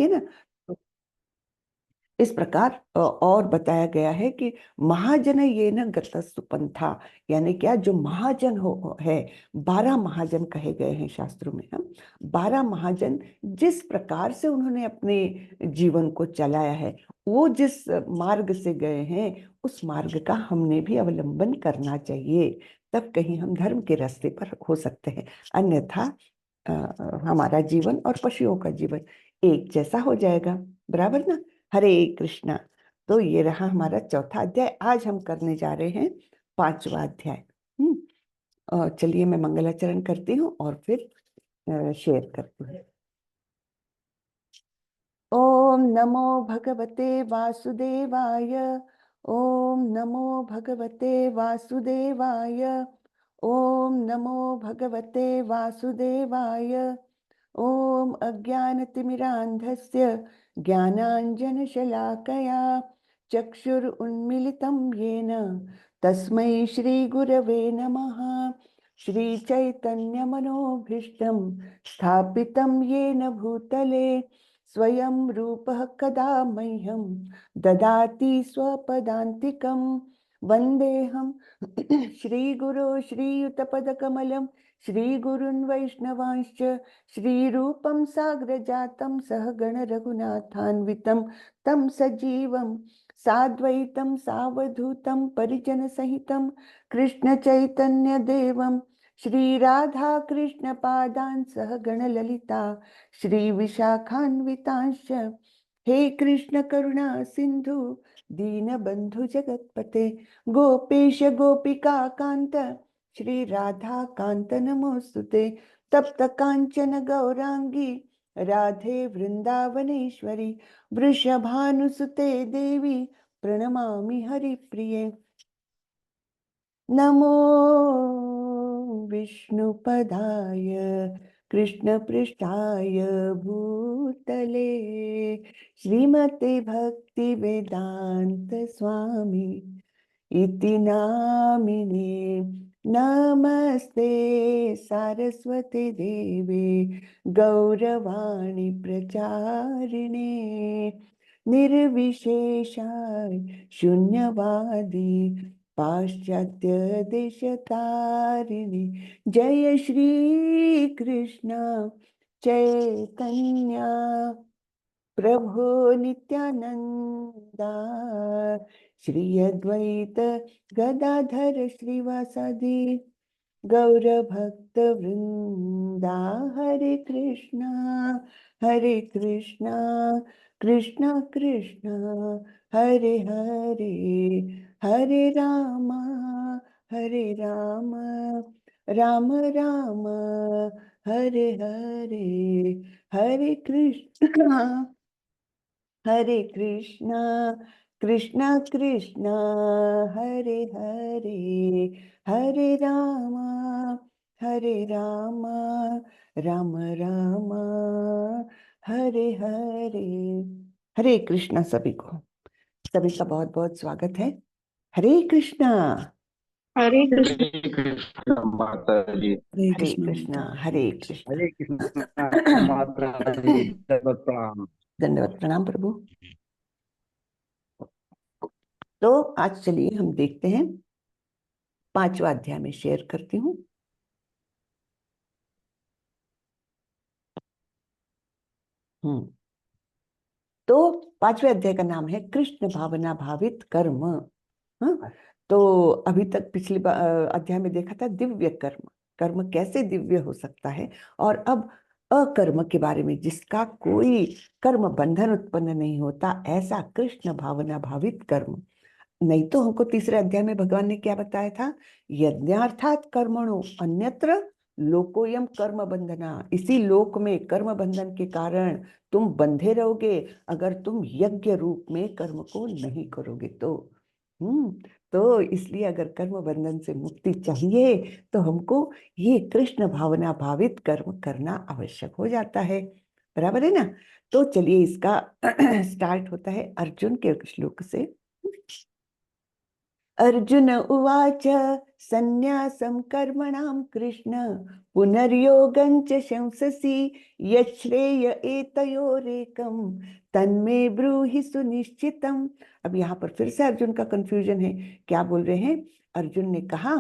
है ना। तो इस प्रकार और बताया गया है कि महाजन ये न गतस्तु पंथा, यानी क्या, जो महाजन हो है, 12 महाजन कहे गए हैं शास्त्रों में। हम 12 महाजन जिस प्रकार से उन्होंने अपने जीवन को चलाया है, वो जिस मार्ग से गए हैं, उस मार्ग का हमने भी अवलंबन करना चाहिए, तब कहीं हम धर्म के रास्ते पर हो सकते हैं। अन्यथा अ, हमारा जीवन और पशुओं का जीवन एक जैसा हो जाएगा, बराबर ना। हरे कृष्णा। तो ये रहा हमारा चौथा अध्याय। आज हम करने जा रहे हैं 5वां अध्याय। चलिए मैं मंगलाचरण करती हूँ और फिर शेयर करती हूँ। ओम नमो भगवते वासुदेवाय। ओम नमो भगवते वासुदेवाय। ओम नमो भगवते वासुदेवाय। ओम अज्ञानतिमिरान्धस्य ज्ञानाञ्जनशलाकया चक्षुरुन्मीलितं येन तस्मै श्रीगुरवे नमः। श्रीचैतन्यमनोभीष्टं स्थापितं येन भूतले स्वयं रूपः कदा मह्यं ददाति स्वपदान्तिकं। वन्देऽहं श्रीगुरो श्रीयुतपदकमलं श्रीगुरुन् वैष्णवांश्च श्रीरूपं साग्रजातं सहगण रघुनाथान्वितं तं सजीवं साद्वैतं सावधूतं परिजनसहितं कृष्णचैतन्यदेवं श्रीराधाकृष्णपादान् सहगण ललिता श्रीविशाखान्वितांश्च। हे कृष्ण करुणा सिन्धु दीनबन्धु जगत्पते गोपेश गोपिका कान्त श्री राधा कांत नमोस्तुते। तप्त कांचन गौरांगी राधे वृंदावनेश्वरी वृषभानुसुते देवी प्रणमामि हरिप्रिये। नमो विष्णुपदाय कृष्णपृष्ठाय भूतले श्रीमते भक्ति वेदांत स्वामी इति नामिने। नमस्ते सारस्वती देवे गौरवाणी प्रचारिणे निर्विशेषाय शून्यवादी पाश्चात्य देशतारिणी। जय श्री कृष्ण चैतन्य प्रभु नित्यानंदा श्री अद्वैत गदाधर श्रीवासादि गौरभक्त वृंदा। हरे कृष्णा कृष्णा कृष्णा हरे हरे, हरे रामा राम राम हरे हरे, हरे कृष्णा कृष्णा कृष्णा हरे हरे, हरे राम राम राम हरे हरे। हरे कृष्णा सभी को। सभी का बहुत बहुत स्वागत है। हरे कृष्णा। हरे कृष्ण। हरे कृष्ण माता जी। हरे कृष्णा हरे कृष्णा। हरे कृष्ण माता जी। दंडवत प्रणाम। दंडवत प्रणाम प्रभु। तो आज चलिए हम देखते हैं 5वां अध्याय में शेयर करती हूँ। तो 5वें अध्याय का नाम है कृष्ण भावना भावित कर्म। हाँ, तो अभी तक पिछले अध्याय में देखा था दिव्य कर्म, कर्म कैसे दिव्य हो सकता है, और अब अकर्म के बारे में, जिसका कोई कर्म बंधन उत्पन्न नहीं होता, ऐसा कृष्ण भावना भावित कर्म। नहीं तो हमको तीसरे अध्याय में भगवान ने क्या बताया था, यज्ञार्थात कर्मणो अन्यत्र लोकोयम कर्म बंधना। इसी लोक में कर्म बंधन के कारण तुम बंधे रहोगे अगर तुम यज्ञ रूप में कर्म को नहीं करोगे तो। तो इसलिए अगर कर्म बंधन से मुक्ति चाहिए तो हमको ये कृष्ण भावना भावित कर्म करना आवश्यक हो जाता है, बराबर है ना। तो चलिए इसका स्टार्ट होता है अर्जुन के श्लोक से। अर्जुन उवाच सन्न्यासं कर्मणां कृष्ण पुनर्योगं च शंससि यच्छ्रेय एतयोरेकं तन्मे ब्रूहि सुनिश्चितम। अब यहाँ पर फिर से अर्जुन का कंफ्यूजन है। क्या बोल रहे हैं? अर्जुन ने कहा,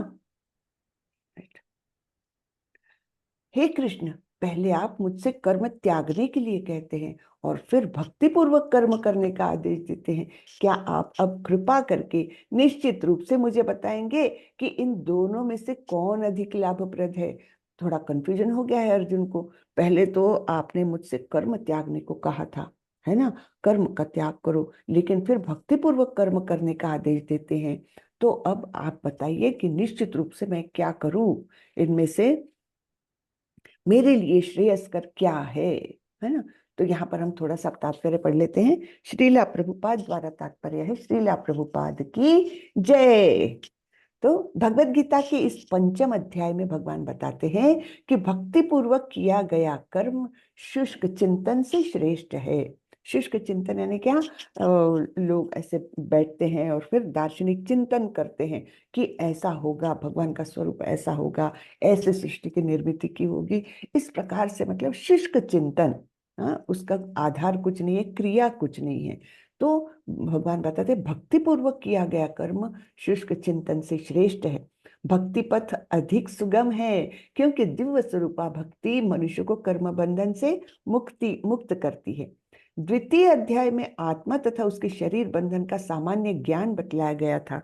हे कृष्ण, पहले आप मुझसे कर्म त्यागने के लिए कहते हैं और फिर भक्ति पूर्वक कर्म करने का आदेश देते हैं। क्या आप अब कृपा करके निश्चित रूप से मुझे बताएंगे कि इन दोनों में से कौन अधिक लाभप्रद है? थोड़ा कंफ्यूजन हो गया है अर्जुन को। पहले तो आपने मुझसे कर्म त्यागने को कहा था, है ना, कर्म का त्याग करो, लेकिन फिर भक्ति पूर्वक कर्म करने का आदेश देते हैं। तो अब आप बताइए कि निश्चित रूप से मैं क्या करूं, इनमें से मेरे लिए श्रेयस्कर क्या है ना। तो यहाँ पर हम थोड़ा सा तात्पर्य पढ़ लेते हैं। श्रीला प्रभुपाद द्वारा तात्पर्य है, श्रीला प्रभुपाद की जय। तो भगवत गीता के इस पंचम अध्याय में भगवान बताते हैं कि भक्ति पूर्वक किया गया कर्म शुष्क चिंतन से श्रेष्ठ है। शुष्क चिंतन यानी क्या? लोग ऐसे बैठते हैं और फिर दार्शनिक चिंतन करते हैं कि ऐसा होगा, भगवान का स्वरूप ऐसा होगा, ऐसे सृष्टि की निर्मिति की होगी, इस प्रकार से, मतलब शुष्क चिंतन। हाँ, उसका आधार कुछ नहीं है, क्रिया कुछ नहीं है। तो भगवान बताते भक्ति पूर्वक किया गया कर्म शुष्क चिंतन से श्रेष्ठ है। भक्ति पथ अधिक सुगम है क्योंकि दिव्य स्वरूपा भक्ति मनुष्य को कर्म बंधन से मुक्त करती है। द्वितीय अध्याय में आत्मा तथा उसके शरीर बंधन का सामान्य ज्ञान बतलाया गया था।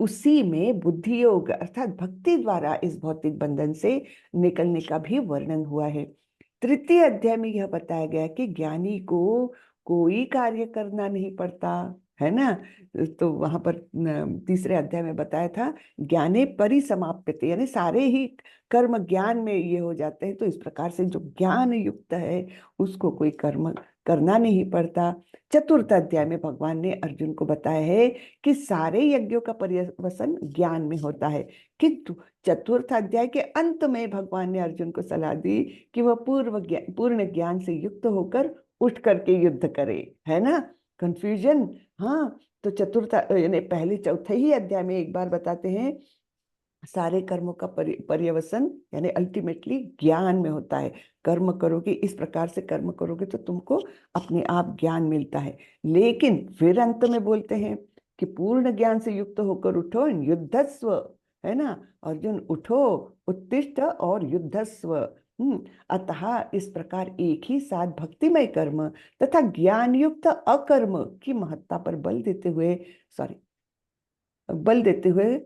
उसी में बुद्धि योग अर्थात भक्ति द्वारा इस भौतिक बंधन से निकलने का भी वर्णन हुआ है। तृतीय अध्याय में यह बताया गया कि ज्ञानी को कोई कार्य करना नहीं पड़ता, है ना। तो वहां पर तीसरे अध्याय में बताया था ज्ञाने परिसमाप्यते, यानी सारे ही कर्म ज्ञान में ये हो जाते हैं। तो इस प्रकार से जो ज्ञान युक्त है उसको कोई कर्म करना नहीं पड़ता। चतुर्थ अध्याय में भगवान ने अर्जुन को बताया है कि सारे यज्ञों का पर्यवसन ज्ञान में होता है, किंतु चतुर्थ अध्याय के अंत में भगवान ने अर्जुन को सलाह दी कि वह पूर्ण ज्ञान से युक्त होकर उठ करके युद्ध करे, है ना। कंफ्यूजन। हाँ, तो चतुर्थ यानी पहले चौथे ही अध्याय में एक बार बताते हैं सारे कर्मों का पर्यवसन यानी अल्टीमेटली ज्ञान में होता है। कर्म करोगे, इस प्रकार से कर्म करोगे तो तुमको अपने आप ज्ञान मिलता है। लेकिन फिर अंत में बोलते हैं कि पूर्ण ज्ञान से युक्त होकर उठो, युद्धस्व, है ना। अर्जुन उठो, उत्तिष्ठ और युद्धस्व। अतः इस प्रकार एक ही साथ भक्तिमय कर्म तथा ज्ञान युक्त अकर्म की महत्ता पर बल देते हुए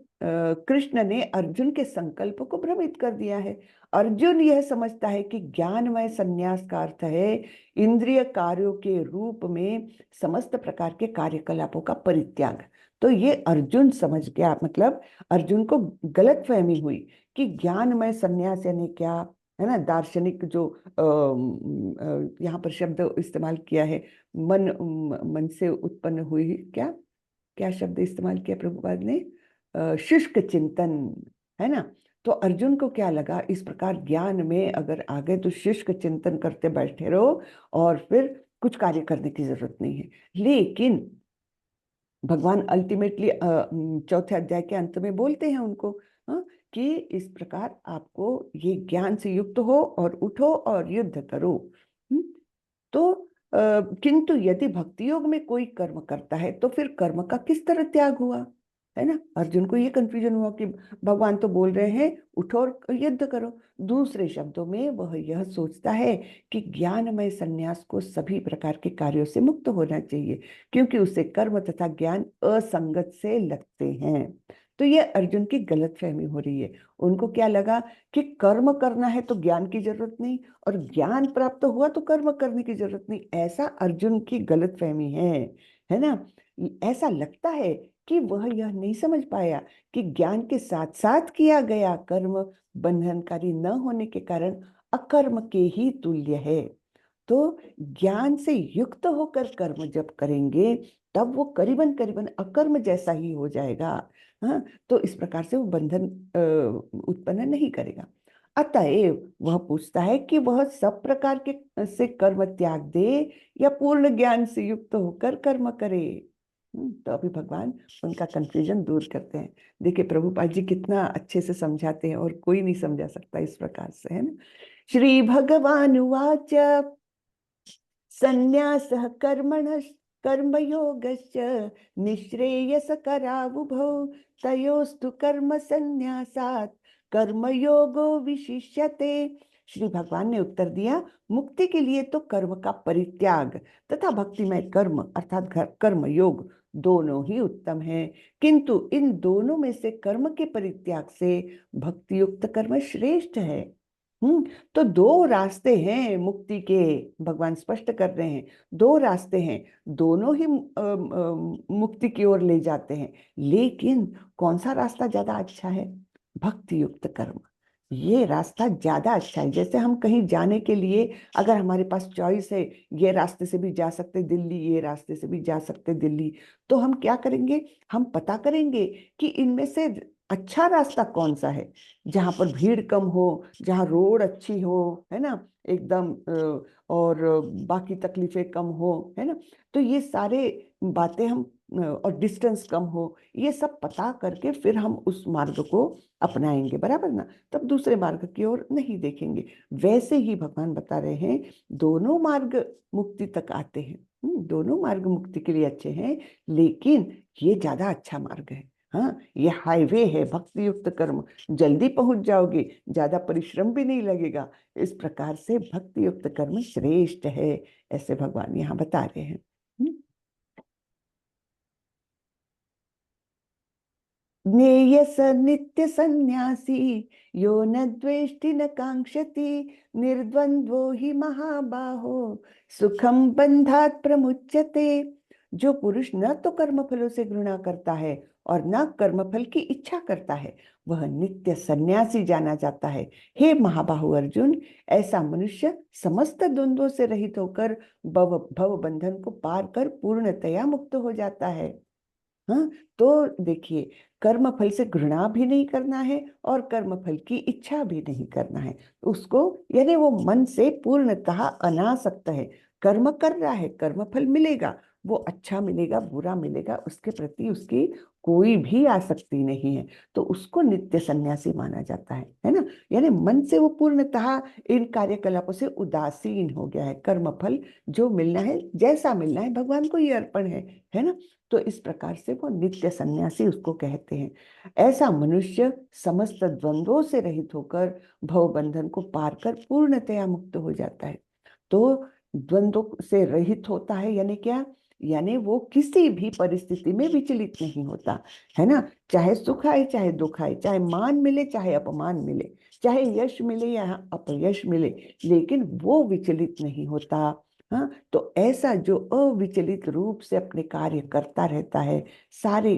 कृष्ण ने अर्जुन के संकल्प को भ्रमित कर दिया है। अर्जुन यह समझता है कि ज्ञानमय संन्यास का अर्थ है इंद्रिय कार्यों के रूप में समस्त प्रकार के कार्यकलापों का परित्याग। तो ये अर्जुन समझ गया, मतलब अर्जुन को गलत फहमी हुई कि ज्ञानमय संन्यास यानी क्या, है ना। दार्शनिक जो यहाँ पर शब्द इस्तेमाल किया है, मन से उत्पन्न हुई, क्या क्या शब्द इस्तेमाल किया प्रभुपाद ने? शुष्क चिंतन, है ना। तो अर्जुन को क्या लगा, इस प्रकार ज्ञान में अगर आ गए तो शुष्क चिंतन करते बैठे रहो और फिर कुछ कार्य करने की जरूरत नहीं है। लेकिन भगवान अल्टीमेटली चौथे अध्याय के अंत में बोलते हैं उनको, हाँ, कि इस प्रकार आपको ये ज्ञान से युक्त हो और उठो और युद्ध करो। तो किंतु यदि भक्ति योग में कोई कर्म करता है तो फिर कर्म का किस तरह त्याग हुआ, है ना। अर्जुन को ये कंफ्यूजन हुआ कि भगवान तो बोल रहे हैं उठो और युद्ध करो। दूसरे शब्दों में वह यह सोचता है कि ज्ञानमय संन्यास को सभी प्रकार के कार्यों से मुक्त होना चाहिए क्योंकि उससे कर्म तथा ज्ञान असंगत से लगते हैं। तो ये अर्जुन की गलतफहमी हो रही है। उनको क्या लगा कि कर्म करना है तो ज्ञान की जरूरत नहीं, और ज्ञान प्राप्त हुआ तो कर्म करने की जरूरत नहीं। ऐसा अर्जुन की गलतफहमी है ना। ऐसा लगता है कि वह यह नहीं समझ पाया कि ज्ञान के साथ साथ किया गया कर्म बंधनकारी न होने के कारण अकर्म के ही तुल्य है। तो ज्ञान से युक्त होकर कर्म जब करेंगे तब वो करीबन करीबन अकर्म जैसा ही हो जाएगा। हाँ, तो इस प्रकार से वो बंधन उत्पन्न नहीं करेगा। अतएव वह पूछता है कि वह सब प्रकार के से कर्म त्याग दे या पूर्ण ज्ञान से युक्त होकर कर्म करे। तो अभी भगवान उनका कंफ्यूजन दूर करते हैं। देखिए प्रभुपाद जी कितना अच्छे से समझाते हैं और कोई नहीं समझा सकता इस प्रकार से, है ना। श्री भगवान उवाच संन्यासः कर्मणः कर्मयोगश्च निःश्रेयसकरावुभौ तयोस्तु कर्म संन्यासात् कर्मयोगो विशिष्यते। श्री भगवान ने उत्तर दिया, मुक्ति के लिए तो कर्म का परित्याग तथा भक्तिमय कर्म अर्थात कर्म योग दोनों ही उत्तम है, किंतु इन दोनों में से कर्म के परित्याग से भक्ति युक्त कर्म श्रेष्ठ है। तो दो रास्ते हैं मुक्ति के, भगवान स्पष्ट कर रहे हैं। दो रास्ते हैं, दोनों ही मुक्ति की ओर ले जाते हैं, लेकिन कौन सा रास्ता ज्यादा अच्छा है? भक्ति युक्त कर्म, ये रास्ता ज्यादा अच्छा है। जैसे हम कहीं जाने के लिए अगर हमारे पास चॉइस है, ये रास्ते से भी जा सकते दिल्ली, ये रास्ते से भी जा सकते दिल्ली, तो हम क्या करेंगे? हम पता करेंगे कि इनमें से अच्छा रास्ता कौन सा है, जहां पर भीड़ कम हो, जहां रोड अच्छी हो, है ना, एकदम और बाकी तकलीफें कम हो, है ना। तो ये सारे बातें हम और डिस्टेंस कम हो, ये सब पता करके फिर हम उस मार्ग को अपनाएंगे, बराबर ना, तब दूसरे मार्ग की ओर नहीं देखेंगे। वैसे ही भगवान बता रहे हैं दोनों मार्ग मुक्ति तक आते हैं। दोनों मार्ग मुक्ति के लिए अच्छे हैं, लेकिन ये ज्यादा अच्छा मार्ग है। हाँ, ये हाईवे है, भक्ति युक्त कर्म, जल्दी पहुंच जाओगे, ज्यादा परिश्रम भी नहीं लगेगा। इस प्रकार से भक्ति युक्त कर्म श्रेष्ठ है, ऐसे भगवान यहाँ बता रहे हैं। ज्ञेय स नित्य सन्यासी यो न द्वेष्टि न कांक्षति निर्द्वंद्वो हि महाबाहो सुखम बंधात प्रमुच्यते। जो पुरुष न तो कर्मफलों से घृणा करता है और न कर्मफल की इच्छा करता है, वह नित्य सन्यासी जाना जाता है। हे महाबाहु अर्जुन, ऐसा मनुष्य समस्त द्वंद्वों से रहित होकर भव बंधन को पार कर पूर्णतया मुक्त हो जाता है। हाँ, तो देखिए, कर्म फल से घृणा भी नहीं करना है और कर्म फल की इच्छा भी नहीं करना है। उसको यानी वो मन से पूर्णतः अनासक्त है, कर्म कर रहा है, कर्म फल मिलेगा, वो अच्छा मिलेगा बुरा मिलेगा, उसके प्रति उसकी कोई भी आसक्ति नहीं है, तो उसको नित्य सन्यासी माना जाता है ना। यानी मन से वो पूर्णतः इन कार्यकलापों से उदासीन हो गया है, कर्म फल जो मिलना है जैसा मिलना है भगवान को ये अर्पण है ना। तो इस प्रकार से वो नित्य सन्यासी उसको कहते हैं। ऐसा मनुष्य समस्त द्वंद्वों से रहित होकर भव बंधन को पार कर पूर्णतया मुक्त हो जाता है। तो द्वंद्व से रहित होता है यानी क्या? यानी वो किसी भी परिस्थिति में विचलित नहीं होता, है ना। चाहे सुख आए चाहे दुख आए, चाहे मान मिले चाहे अपमान मिले, चाहे यश मिले या अपयश मिले, लेकिन वो विचलित नहीं होता। हाँ, तो ऐसा जो अविचलित रूप से अपने कार्य करता रहता है, सारे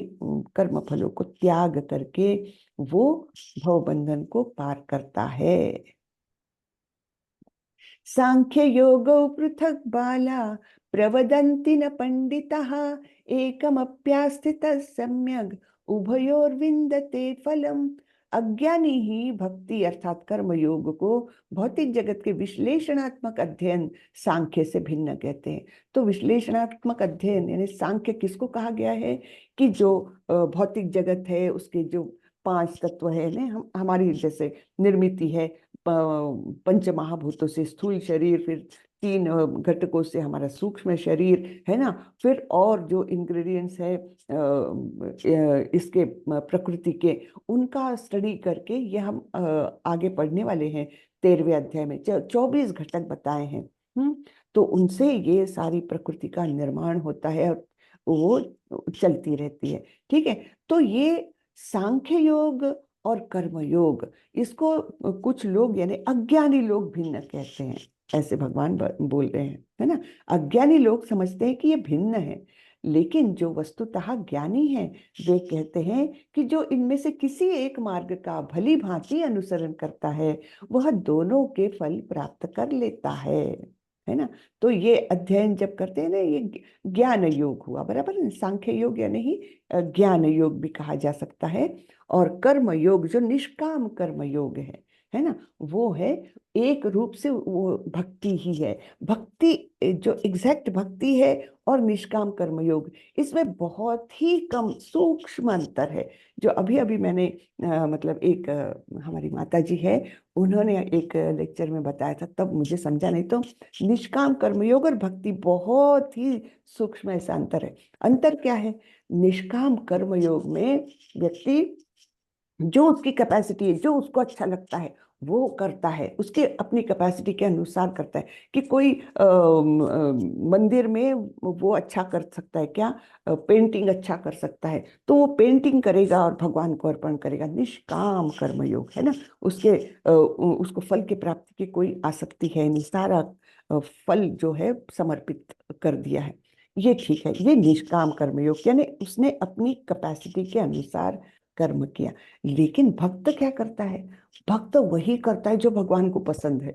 कर्म फलों को त्याग करके वो भवबंधन को पार करता है। सांख्य योगो पृथक बाला प्रवदन्ति न पंडितः एकमप्यास्थितः सम्यग् उभयोर्विन्दते फलम्। अज्ञानी ही भक्ति अर्थात कर्म योग को भौतिक जगत के विश्लेषणात्मक अध्ययन सांख्य से भिन्न कहते हैं। तो विश्लेषणात्मक अध्ययन यानी सांख्य किसको कहा गया है? कि जो भौतिक जगत है उसके जो 5 तत्व है ना, हमारी जैसे निर्मिति है, पंच महाभूतों से स्थूल शरीर, फिर 3 घटकों से हमारा सूक्ष्म शरीर, है ना, फिर और जो इंग्रेडिएंट्स है इसके प्रकृति के, उनका स्टडी करके ये हम आगे पढ़ने वाले हैं 13वें अध्याय में। 24 घटक बताए हैं। तो उनसे ये सारी प्रकृति का निर्माण होता है और वो चलती रहती है, ठीक है। तो ये सांख्य योग और कर्म योग, इसको कुछ लोग यानी अज्ञानी लोग भिन्न कहते हैं, ऐसे भगवान बोल रहे हैं, है ना। अज्ञानी लोग समझते हैं कि ये भिन्न है, लेकिन जो वस्तुतः ज्ञानी हैं वे कहते हैं कि जो इनमें से किसी एक मार्ग का भली भांति अनुसरण करता है वह दोनों के फल प्राप्त कर लेता है ना। तो ये अध्ययन जब करते हैं ना, ये ज्ञान योग हुआ, बराबर। सांख्य योग यानी ही ज्ञान योग भी कहा जा सकता है। और कर्म योग जो निष्काम कर्म योग है, है ना, वो है एक रूप से वो भक्ति ही है। भक्ति जो एग्जैक्ट भक्ति है और निष्काम कर्मयोग, इसमें बहुत ही कम सूक्ष्म अंतर है। जो अभी अभी मैंने मतलब एक हमारी माता जी है, उन्होंने एक लेक्चर में बताया था, तब मुझे समझा, नहीं तो निष्काम कर्मयोग और भक्ति बहुत ही सूक्ष्म ऐसा अंतर है। अंतर क्या है? निष्काम कर्मयोग में व्यक्ति जो उसकी कैपेसिटी है, जो उसको अच्छा लगता है वो करता है, उसके अपनी कैपेसिटी के अनुसार करता है। कि कोई मंदिर में वो अच्छा कर सकता है क्या, पेंटिंग अच्छा कर सकता है, तो वो पेंटिंग करेगा और भगवान को अर्पण करेगा। निष्काम कर्मयोग है ना, उसके उसको फल की प्राप्ति की कोई आसक्ति है नहीं, सारा फल जो है समर्पित कर दिया है। ये ठीक है, ये निष्काम कर्मयोग, यानी उसने अपनी कैपेसिटी के अनुसार कर्म किया। लेकिन भक्त क्या करता है? भक्त वही करता है जो भगवान को पसंद है।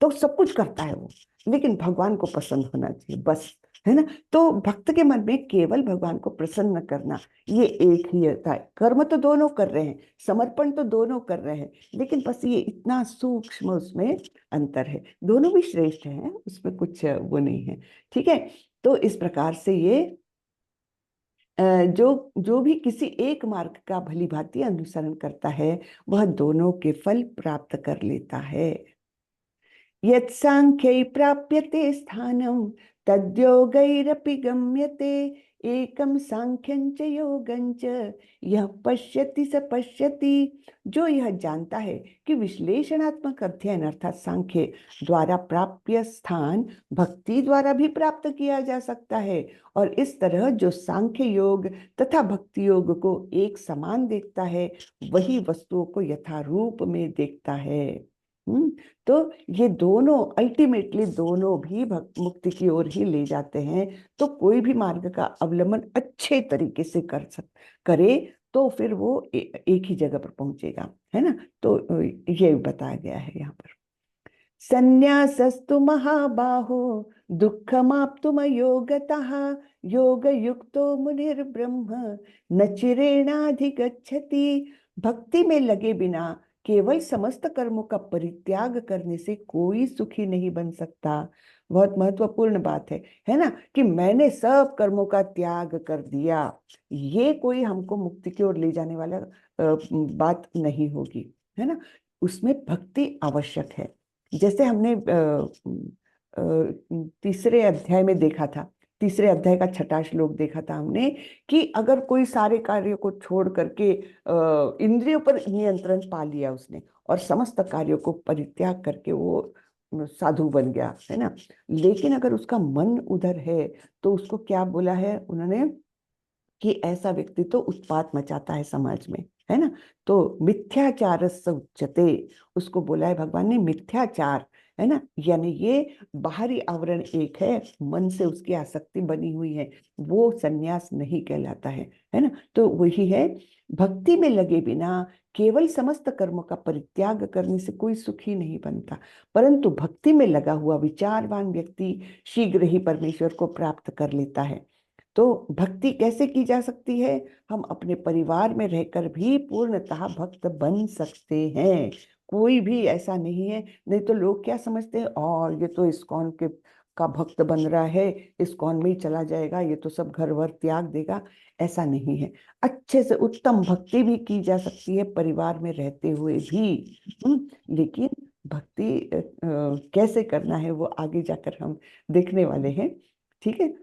तो सब कुछ करता है वो, लेकिन भगवान को पसंद होना चाहिए बस, है ना। तो भक्त के मन में केवल भगवान को प्रसन्न करना, ये एक ही होता है। कर्म तो दोनों कर रहे हैं, समर्पण तो दोनों कर रहे हैं, लेकिन बस ये इतना सूक्ष्म उसमें अंतर है। दोनों भी श्रेष्ठ हैं, उसमें कुछ वो नहीं है। ठीक है, तो इस प्रकार से ये जो जो भी किसी एक मार्ग का भली भांति अनुसरण करता है, वह दोनों के फल प्राप्त कर लेता है। यत्सांख्यै प्राप्यते स्थानं तद्योगैरपि गम्यते, एकम सांख्यं च योगं च यह पश्यति स पश्यति। जो यह जानता है कि विश्लेषणात्मक अध्ययन अर्थात सांख्य द्वारा प्राप्य स्थान भक्ति द्वारा भी प्राप्त किया जा सकता है, और इस तरह जो सांख्य योग तथा भक्ति योग को एक समान देखता है, वही वस्तुओं को यथारूप में देखता है। तो ये दोनों अल्टीमेटली दोनों भी मुक्ति की ओर ही ले जाते हैं। तो कोई भी मार्ग का अवलंबन अच्छे तरीके से करे, तो फिर वो एक ही जगह पर पहुंचेगा, है ना। तो ये बताया गया है यहाँ पर। संन्यासस्तु महाबाहो दुःखमाप्तुमयोगतः, योगयुक्तो मुनिर्ब्रह्म न चिरेणाधिगच्छति। भक्ति में लगे बिना केवल समस्त कर्मों का परित्याग करने से कोई सुखी नहीं बन सकता। बहुत महत्वपूर्ण बात है ना, कि मैंने सब कर्मों का त्याग कर दिया, ये कोई हमको मुक्ति की ओर ले जाने वाला बात नहीं होगी, है ना। उसमें भक्ति आवश्यक है। जैसे हमने तीसरे अध्याय में देखा था, तीसरे अध्याय का छठा श्लोक देखा था हमने, कि अगर कोई सारे कार्यों को छोड़ करके इंद्रियों पर नियंत्रण पा लिया उसने, और समस्त कार्यों को परित्याग करके वो साधु बन गया, है ना। लेकिन अगर उसका मन उधर है, तो उसको क्या बोला है उन्होंने, कि ऐसा व्यक्ति तो उत्पात मचाता है समाज में, है ना। तो मिथ्याचार उच्यते, उसको बोला है भगवान ने मिथ्याचार, है ना। यानी ये बाहरी आवरण एक है, मन से उसकी आसक्ति बनी हुई है, वो सन्यास नहीं कहलाता है ना। तो वही है, भक्ति में लगे बिना केवल समस्त कर्मों का परित्याग करने से कोई सुखी नहीं बनता, परंतु भक्ति में लगा हुआ विचारवान व्यक्ति शीघ्र ही परमेश्वर को प्राप्त कर लेता है। तो भक्ति कैसे की जा सकती है? हम अपने परिवार में रहकर भी पूर्णतः भक्त बन सकते हैं। कोई भी ऐसा नहीं है, नहीं तो लोग क्या समझते हैं, और ये तो इस्कॉन के का भक्त बन रहा है, इस्कॉन में ही चला जाएगा, ये तो सब घर वर त्याग देगा। ऐसा नहीं है, अच्छे से उत्तम भक्ति भी की जा सकती है परिवार में रहते हुए भी। लेकिन भक्ति कैसे करना है वो आगे जाकर हम देखने वाले हैं। ठीक है,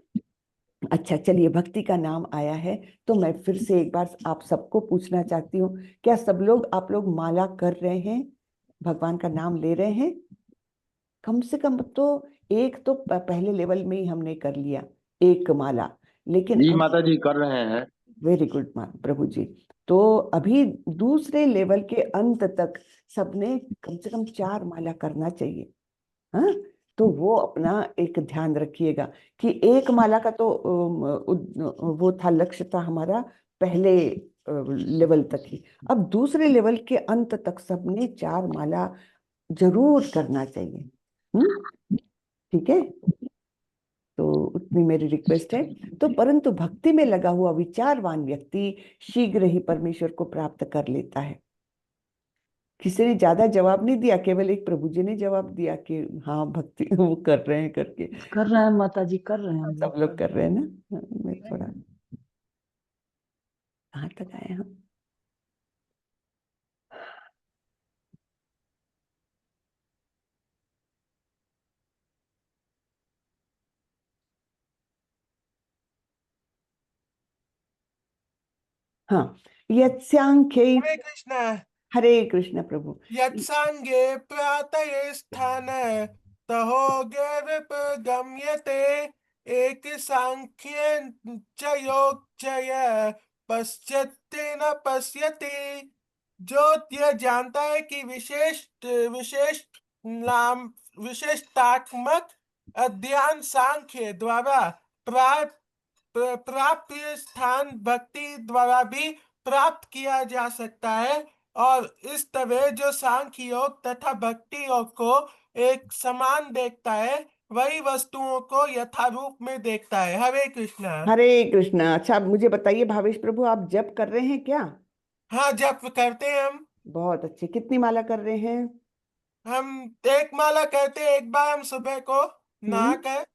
अच्छा चलिए, भक्ति का नाम आया है, तो मैं फिर से एक बार आप सबको पूछना चाहती हूँ, क्या सब लोग, आप लोग माला कर रहे हैं, भगवान का नाम ले रहे हैं? कम से कम तो एक तो पहले लेवल में ही हमने कर लिया, एक माला। लेकिन जी अब माता जी कर रहे हैं। वेरी गुड प्रभु जी। तो अभी दूसरे लेवल के अंत तक सबने कम से कम 4 माला करना चाहिए। हाँ, तो वो अपना एक ध्यान रखिएगा, कि एक माला का तो वो था, लक्ष्य था हमारा पहले लेवल तक ही। अब दूसरे लेवल के अंत तक सबने 4 माला जरूर करना चाहिए। ठीक है, तो उतनी मेरी रिक्वेस्ट है। तो परंतु भक्ति में लगा हुआ विचारवान व्यक्ति शीघ्र ही परमेश्वर को प्राप्त कर लेता है। किसी ने ज्यादा जवाब नहीं दिया, केवल एक प्रभु जी ने जवाब दिया कि हाँ भक्ति वो कर रहे हैं करके। कर रहे हैं माता जी, कर रहे हैं हम सब लोग। लोग कर रहे हैं ना। हाँ, मैं थोड़ा कहाँ तक आए हम? हाँ, यत्स्यांख्ये। हरे कृष्ण। हरे कृष्ण प्रभु। यत्संगे प्रातये स्थान तहो गम्यते एक सांख्येन च योग च पश्यते न पश्यति। जो यह जानता है कि विशेष नाम विशेषतात्मक अध्ययन सांख्य द्वारा प्राप्त प्राप्य स्थान भक्ति द्वारा भी प्राप्त किया जा सकता है, और इस तरह जो सांख्य योग तथा भक्ति योग को एक समान देखता है वही वस्तुओं को यथारूप में देखता है। हरे कृष्णा। हरे कृष्ण। अच्छा, आप मुझे बताइए भावेश प्रभु, आप जप कर रहे हैं क्या? हाँ, जप करते हैं हम। बहुत अच्छे। कितनी माला कर रहे हैं? हम एक माला करते हैं, एक बार हम सुबह को नहा हम्म। कर।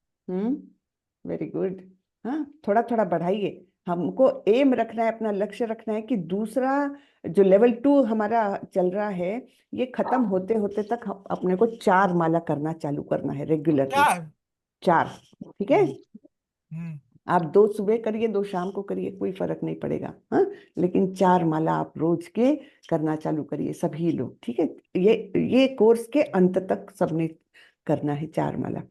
Very good. हाँ, थोड़ा थोड़ा बढ़ाइए। हमको एम रखना है, अपना लक्ष्य रखना है कि दूसरा जो लेवल 2 हमारा चल रहा है, ये खत्म होते होते तक अपने को 4 माला करना चालू करना है रेगुलरली। क्या? 4। ठीक है। हम्म। आप 2 सुबह करिए, 2 शाम को करिए, कोई फर्क नहीं पड़ेगा। हाँ, लेकिन 4 माला आप रोज के करना चालू करिए सभी लोग। ठीक है। ये कोर्स के अंत तक सबने करना है 4 माला।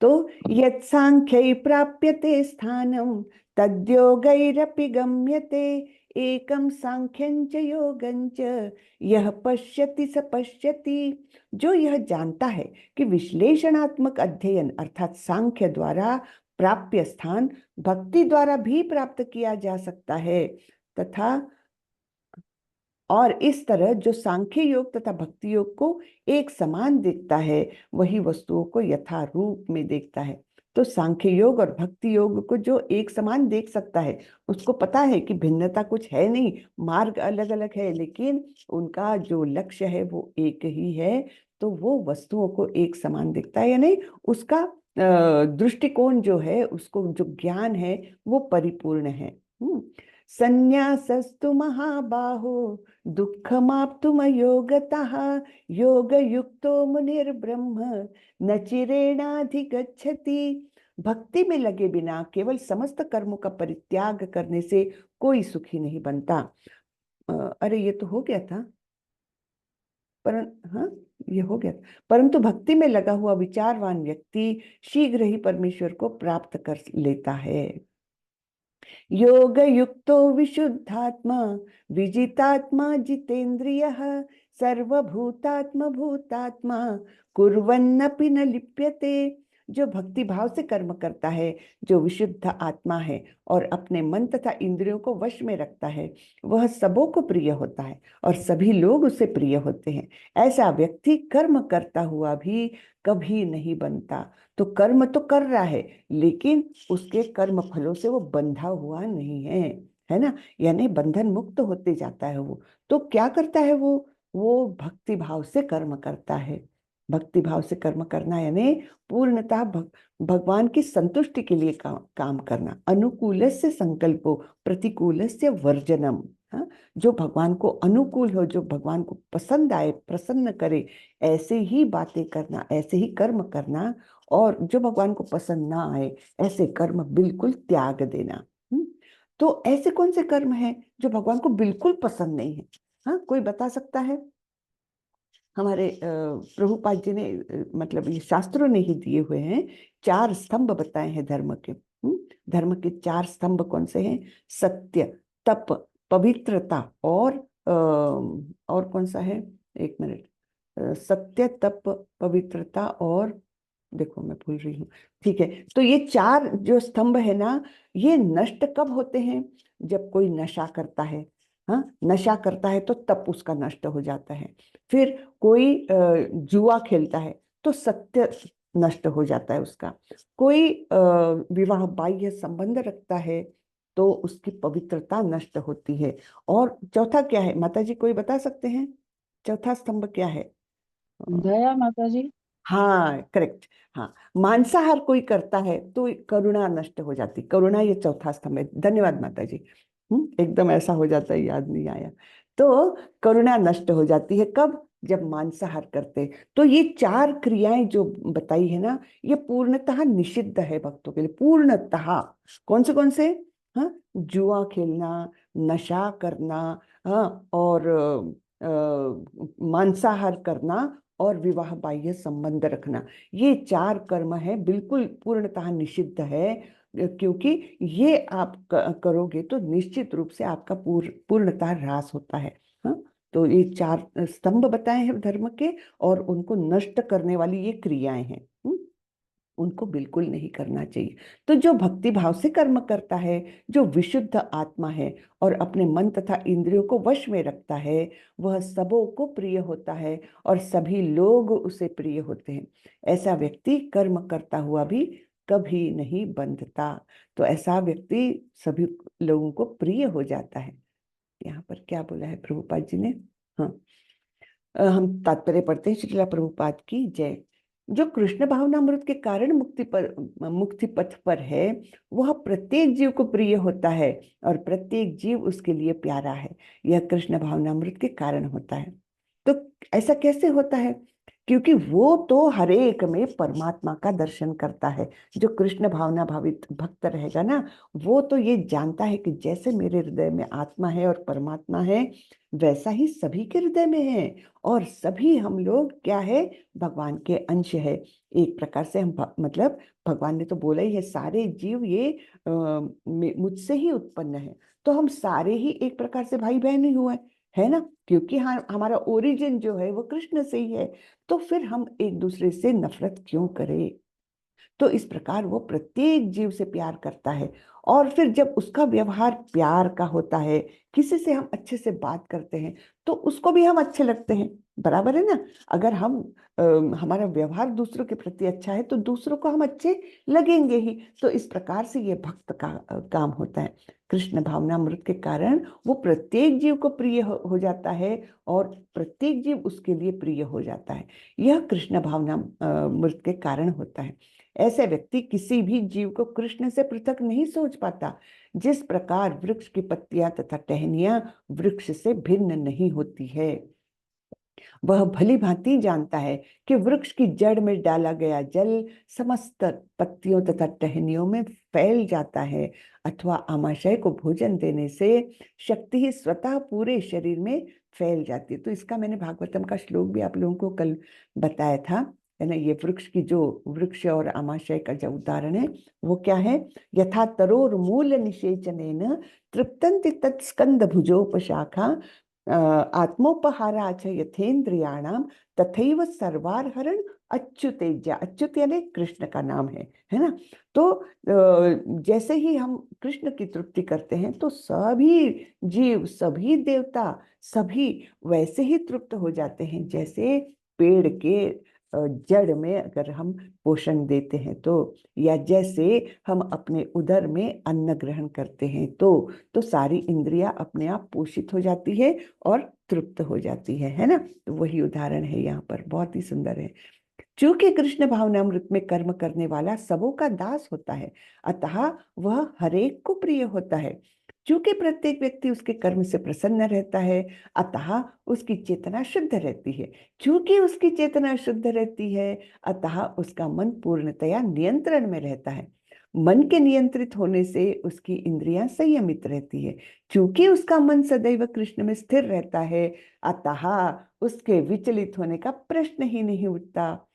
तो यत्सांख्यै प्राप्यते स्थानं तद्योगैरपि गम्यते एकं सांख्यं च योगं च यह पश्यति स पश्यति। जो यह जानता है कि विश्लेषणात्मक अध्ययन अर्थात सांख्य द्वारा प्राप्य स्थान भक्ति द्वारा भी प्राप्त किया जा सकता है, तथा और इस तरह जो सांख्य योग तथा भक्ति योग को एक समान देखता है वही वस्तुओं को यथारूप में देखता है। तो सांख्य योग और भक्ति योग को जो एक समान देख सकता है, उसको पता है कि भिन्नता कुछ है नहीं, मार्ग अलग अलग है, लेकिन उनका जो लक्ष्य है वो एक ही है। तो वो वस्तुओं को एक समान देखता है, यानी उसका दृष्टिकोण जो है, उसको जो ज्ञान है वो परिपूर्ण है। संन्यासस्तु महाबाहो दुःखमाप्तुमयोगतः योगयुक्तो मुनिर्ब्रह्म न चिरेणाधिगच्छति। भक्ति में लगे बिना केवल समस्त कर्मों का परित्याग करने से कोई सुखी नहीं बनता। अरे ये तो हो गया था, पर हाँ, ये हो गया था। परंतु भक्ति में लगा हुआ विचारवान व्यक्ति शीघ्र ही परमेश्वर को प्राप्त कर लेता है। योग युक्तो विशुद्धात्मा विजितात्मा जितेन्द्रियः सर्वभूतात्म भूतात्मा कुर्वन्नपि न लिप्यते। जो भक्ति भाव से कर्म करता है, जो विशुद्ध आत्मा है और अपने मन तथा इंद्रियों को वश में रखता है, वह सबों को प्रिय होता है और सभी लोग उससे प्रिय होते हैं। ऐसा व्यक्ति कर्म करता हुआ भी कभी नहीं बनता। तो कर्म तो कर रहा है, लेकिन उसके कर्म फलों से वो बंधा हुआ नहीं है, है ना। यानी बंधन मुक्त होते जाता है वो। तो क्या करता है वो भक्ति भाव से कर्म करता है। भक्ति भाव से कर्म करना यानी पूर्णतः भगवान की संतुष्टि के लिए काम करना। अनुकूलस्य संकल्पो प्रतिकूलस्य वर्जनम। हाँ, जो भगवान को अनुकूल हो, जो भगवान को पसंद आए, प्रसन्न करे, ऐसे ही बातें करना, ऐसे ही कर्म करना। और जो भगवान को पसंद ना आए, ऐसे कर्म बिल्कुल त्याग देना। तो ऐसे कौन से कर्म हैं जो भगवान को बिल्कुल पसंद नहीं है? हाँ, कोई बता सकता है? हमारे प्रभुपाद जी ने मतलब ये शास्त्रों ने ही दिए हुए हैं, 4 स्तंभ बताए हैं धर्म के। धर्म के 4 स्तंभ कौन से हैं? सत्य, तप, पवित्रता और कौन सा है? एक मिनट। सत्य, तप, पवित्रता और, देखो मैं भूल रही हूँ। ठीक है। तो ये 4 जो स्तंभ है ना, ये नष्ट कब होते हैं? जब कोई नशा करता है। हाँ, नशा करता है तो तप उसका नष्ट हो जाता है। फिर कोई जुआ खेलता है तो सत्य नष्ट हो जाता है उसका। कोई विवाह बाह्य संबंध रखता है तो उसकी पवित्रता नष्ट होती है। और चौथा क्या है माता जी, कोई बता सकते हैं? चौथा स्तंभ क्या है? दया माता जी। हाँ, करेक्ट। हाँ, मांसाहार कोई करता है तो करुणा नष्ट हो जाती, करुणा ये चौथा स्तंभ है। धन्यवाद माता जी। एकदम ऐसा हो जाता है, याद नहीं आया। तो करुणा नष्ट हो जाती है कब? जब मांसाहार करते हैं। तो ये चार क्रियाएं जो बताई है ना, ये पूर्णतः निषिद्ध है भक्तों के लिए, पूर्णतः। कौन से? हाँ, जुआ खेलना, नशा करना, हाँ, और मांसाहार करना, और विवाह बाह्य संबंध रखना, ये चार कर्म है, बिल्कुल पूर्णतः निषिद्ध है। क्योंकि ये आप करोगे तो निश्चित रूप से आपका पूर्णतः ह्रास होता है। हाँ, तो ये चार स्तंभ बताए हैं धर्म के, और उनको नष्ट करने वाली ये क्रियाएं हैं। उनको बिल्कुल नहीं करना चाहिए। तो जो भक्ति भाव से कर्म करता है, जो विशुद्ध आत्मा है और अपने मन तथा इंद्रियों को वश में रखता है, वह सबों को प्रिय होता है और सभी लोग उसे प्रिय होते हैं। ऐसा व्यक्ति कर्म करता हुआ भी कभी नहीं बंधता। तो ऐसा व्यक्ति सभी लोगों को प्रिय हो जाता है। यहाँ पर क्या बोला है प्रभुपाद जी ने? हाँ, हम तात्पर्य पढ़ते हैं। श्रीला प्रभुपाद की जय। जो कृष्ण भावनामृत के कारण मुक्ति पथ पर है, वह प्रत्येक जीव को प्रिय होता है और प्रत्येक जीव उसके लिए प्यारा है। यह कृष्ण भावनामृत के कारण होता है। तो ऐसा कैसे होता है? क्योंकि वो तो हर एक में परमात्मा का दर्शन करता है। जो कृष्ण भावना भावित भक्त रहेगा ना, वो तो ये जानता है कि जैसे मेरे हृदय में आत्मा है और परमात्मा है, वैसा ही सभी के हृदय में है। और सभी हम लोग क्या है? भगवान के अंश है। एक प्रकार से हम मतलब भगवान ने तो बोला ही है, सारे जीव ये मुझसे ही उत्पन्न है। तो हम सारे ही एक प्रकार से भाई बहन ही हुए, है ना? क्योंकि हाँ, हमारा ओरिजिन जो है वो कृष्ण से ही है। तो फिर हम एक दूसरे से नफरत क्यों करें? तो इस प्रकार वो प्रत्येक जीव से प्यार करता है। और फिर जब उसका व्यवहार प्यार का होता है, किसी से हम अच्छे से बात करते हैं, तो उसको भी हम अच्छे लगते हैं। बराबर है ना? अगर हम हमारा व्यवहार दूसरों के प्रति अच्छा है तो दूसरों को हम अच्छे लगेंगे ही। तो इस प्रकार से ये भक्त का काम होता है। कृष्ण भावनामृत के कारण वो प्रत्येक जीव को प्रिय हो जाता है और प्रत्येक जीव उसके लिए प्रिय हो जाता है। यह कृष्ण भावना मृत के कारण होता है। ऐसे व्यक्ति किसी भी जीव को कृष्ण से पृथक नहीं सोच पाता। जिस प्रकार वृक्ष की पत्तियां तथा टहनियां वृक्ष से भिन्न नहीं होती है, वह भली भांति जानता है कि वृक्ष की जड़ में डाला गया जल समस्त पत्तियों तथा टहनियों में फैल जाता है, अथवा आमाशय को भोजन देने से शक्ति ही स्वतः पूरे शरीर में फैल जाती है। तो इसका मैंने भागवतम का श्लोक भी आप लोगों को कल बताया था, है ना? ये वृक्ष की जो वृक्ष और आमाशय का जो उदाहरण है वो क्या है? यथा तरोर मूल निषेचनेन तृप्तन्ति तत्स्कंद भुजोपशाखा आत्मोपहारा च यथेन्द्रियाणाम तथैव सर्वारहरण अच्युतेज्या। अच्युत यानी कृष्ण का नाम है ना? तो जैसे ही हम कृष्ण की तृप्ति करते हैं तो सभी जीव, सभी देवता, सभी वैसे ही तृप्त हो जाते हैं जैसे पेड़ के जड़ में अगर हम पोषण देते हैं तो, या जैसे हम अपने उदर में अन्न ग्रहण करते हैं तो सारी इंद्रियां अपने आप पोषित हो जाती है और तृप्त हो जाती है ना? तो वही उदाहरण है यहाँ पर, बहुत ही सुंदर है। चूंकि कृष्ण भावनामृत में कर्म करने वाला सबों का दास होता है, अतः वह हरेक को प्रिय होता है। चूंकि प्रत्येक व्यक्ति उसके कर्म से प्रसन्न रहता है, अतः उसकी चेतना शुद्ध रहती है। चूंकि उसकी चेतना शुद्ध रहती है, अतः उसका मन पूर्णतया नियंत्रण में रहता है। मन के नियंत्रित होने से उसकी इंद्रियां संयमित रहती है। चूंकि उसका मन सदैव कृष्ण में स्थिर रहता है, अतः उसके विचलित होने का प्रश्न ही नहीं उठता।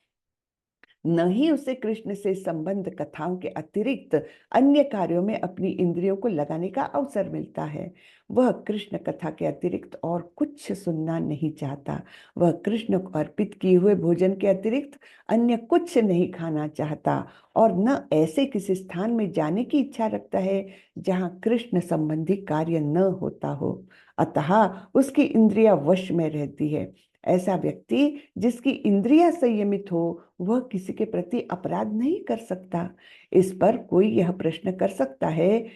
न ही उसे कृष्ण से संबंध कथाओं के अतिरिक्त अन्य कार्यों में अपनी इंद्रियों को लगाने का अवसर मिलता है। वह कृष्ण कथा के अतिरिक्त और कुछ सुनना नहीं चाहता। वह कृष्ण को अर्पित किए हुए भोजन के अतिरिक्त अन्य कुछ नहीं खाना चाहता और न ऐसे किसी स्थान में जाने की इच्छा रखता है जहाँ कृष्ण संबंधी कार्य न होता हो। अतः उसकी इंद्रियां वश में रहती है। ऐसा व्यक्ति जिसकी इंद्रियां संयमित हो, वह किसी के प्रति अपराध नहीं कर सकता। इस पर कोई यह प्रश्न कर सकता है,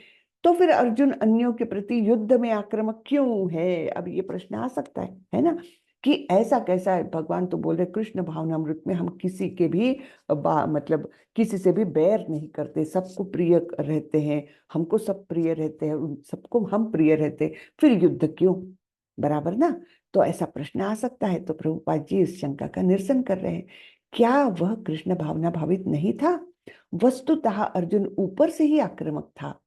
तो फिर अर्जुन अन्यों के प्रति युद्ध में आक्रामक क्यों है? अब ये प्रश्न आ सकता है ना? कि ऐसा कैसा है। भगवान तो बोल रहे कृष्ण भावनामृत में हम किसी के भी मतलब किसी से भी बैर नहीं करते, सबको प्रिय रहते हैं, हमको सब प्रिय रहते हैं, उन सबको हम प्रिय रहते हैं, फिर युद्ध क्यों? बराबर ना। तो ऐसा प्रश्न आ सकता है, तो प्रभुपाद जी इस शंका का निरसन कर रहे हैं। क्या वह कृष्ण भावना भावित नहीं था? वस्तुतः अर्जुन ऊपर से ही आक्रामक था।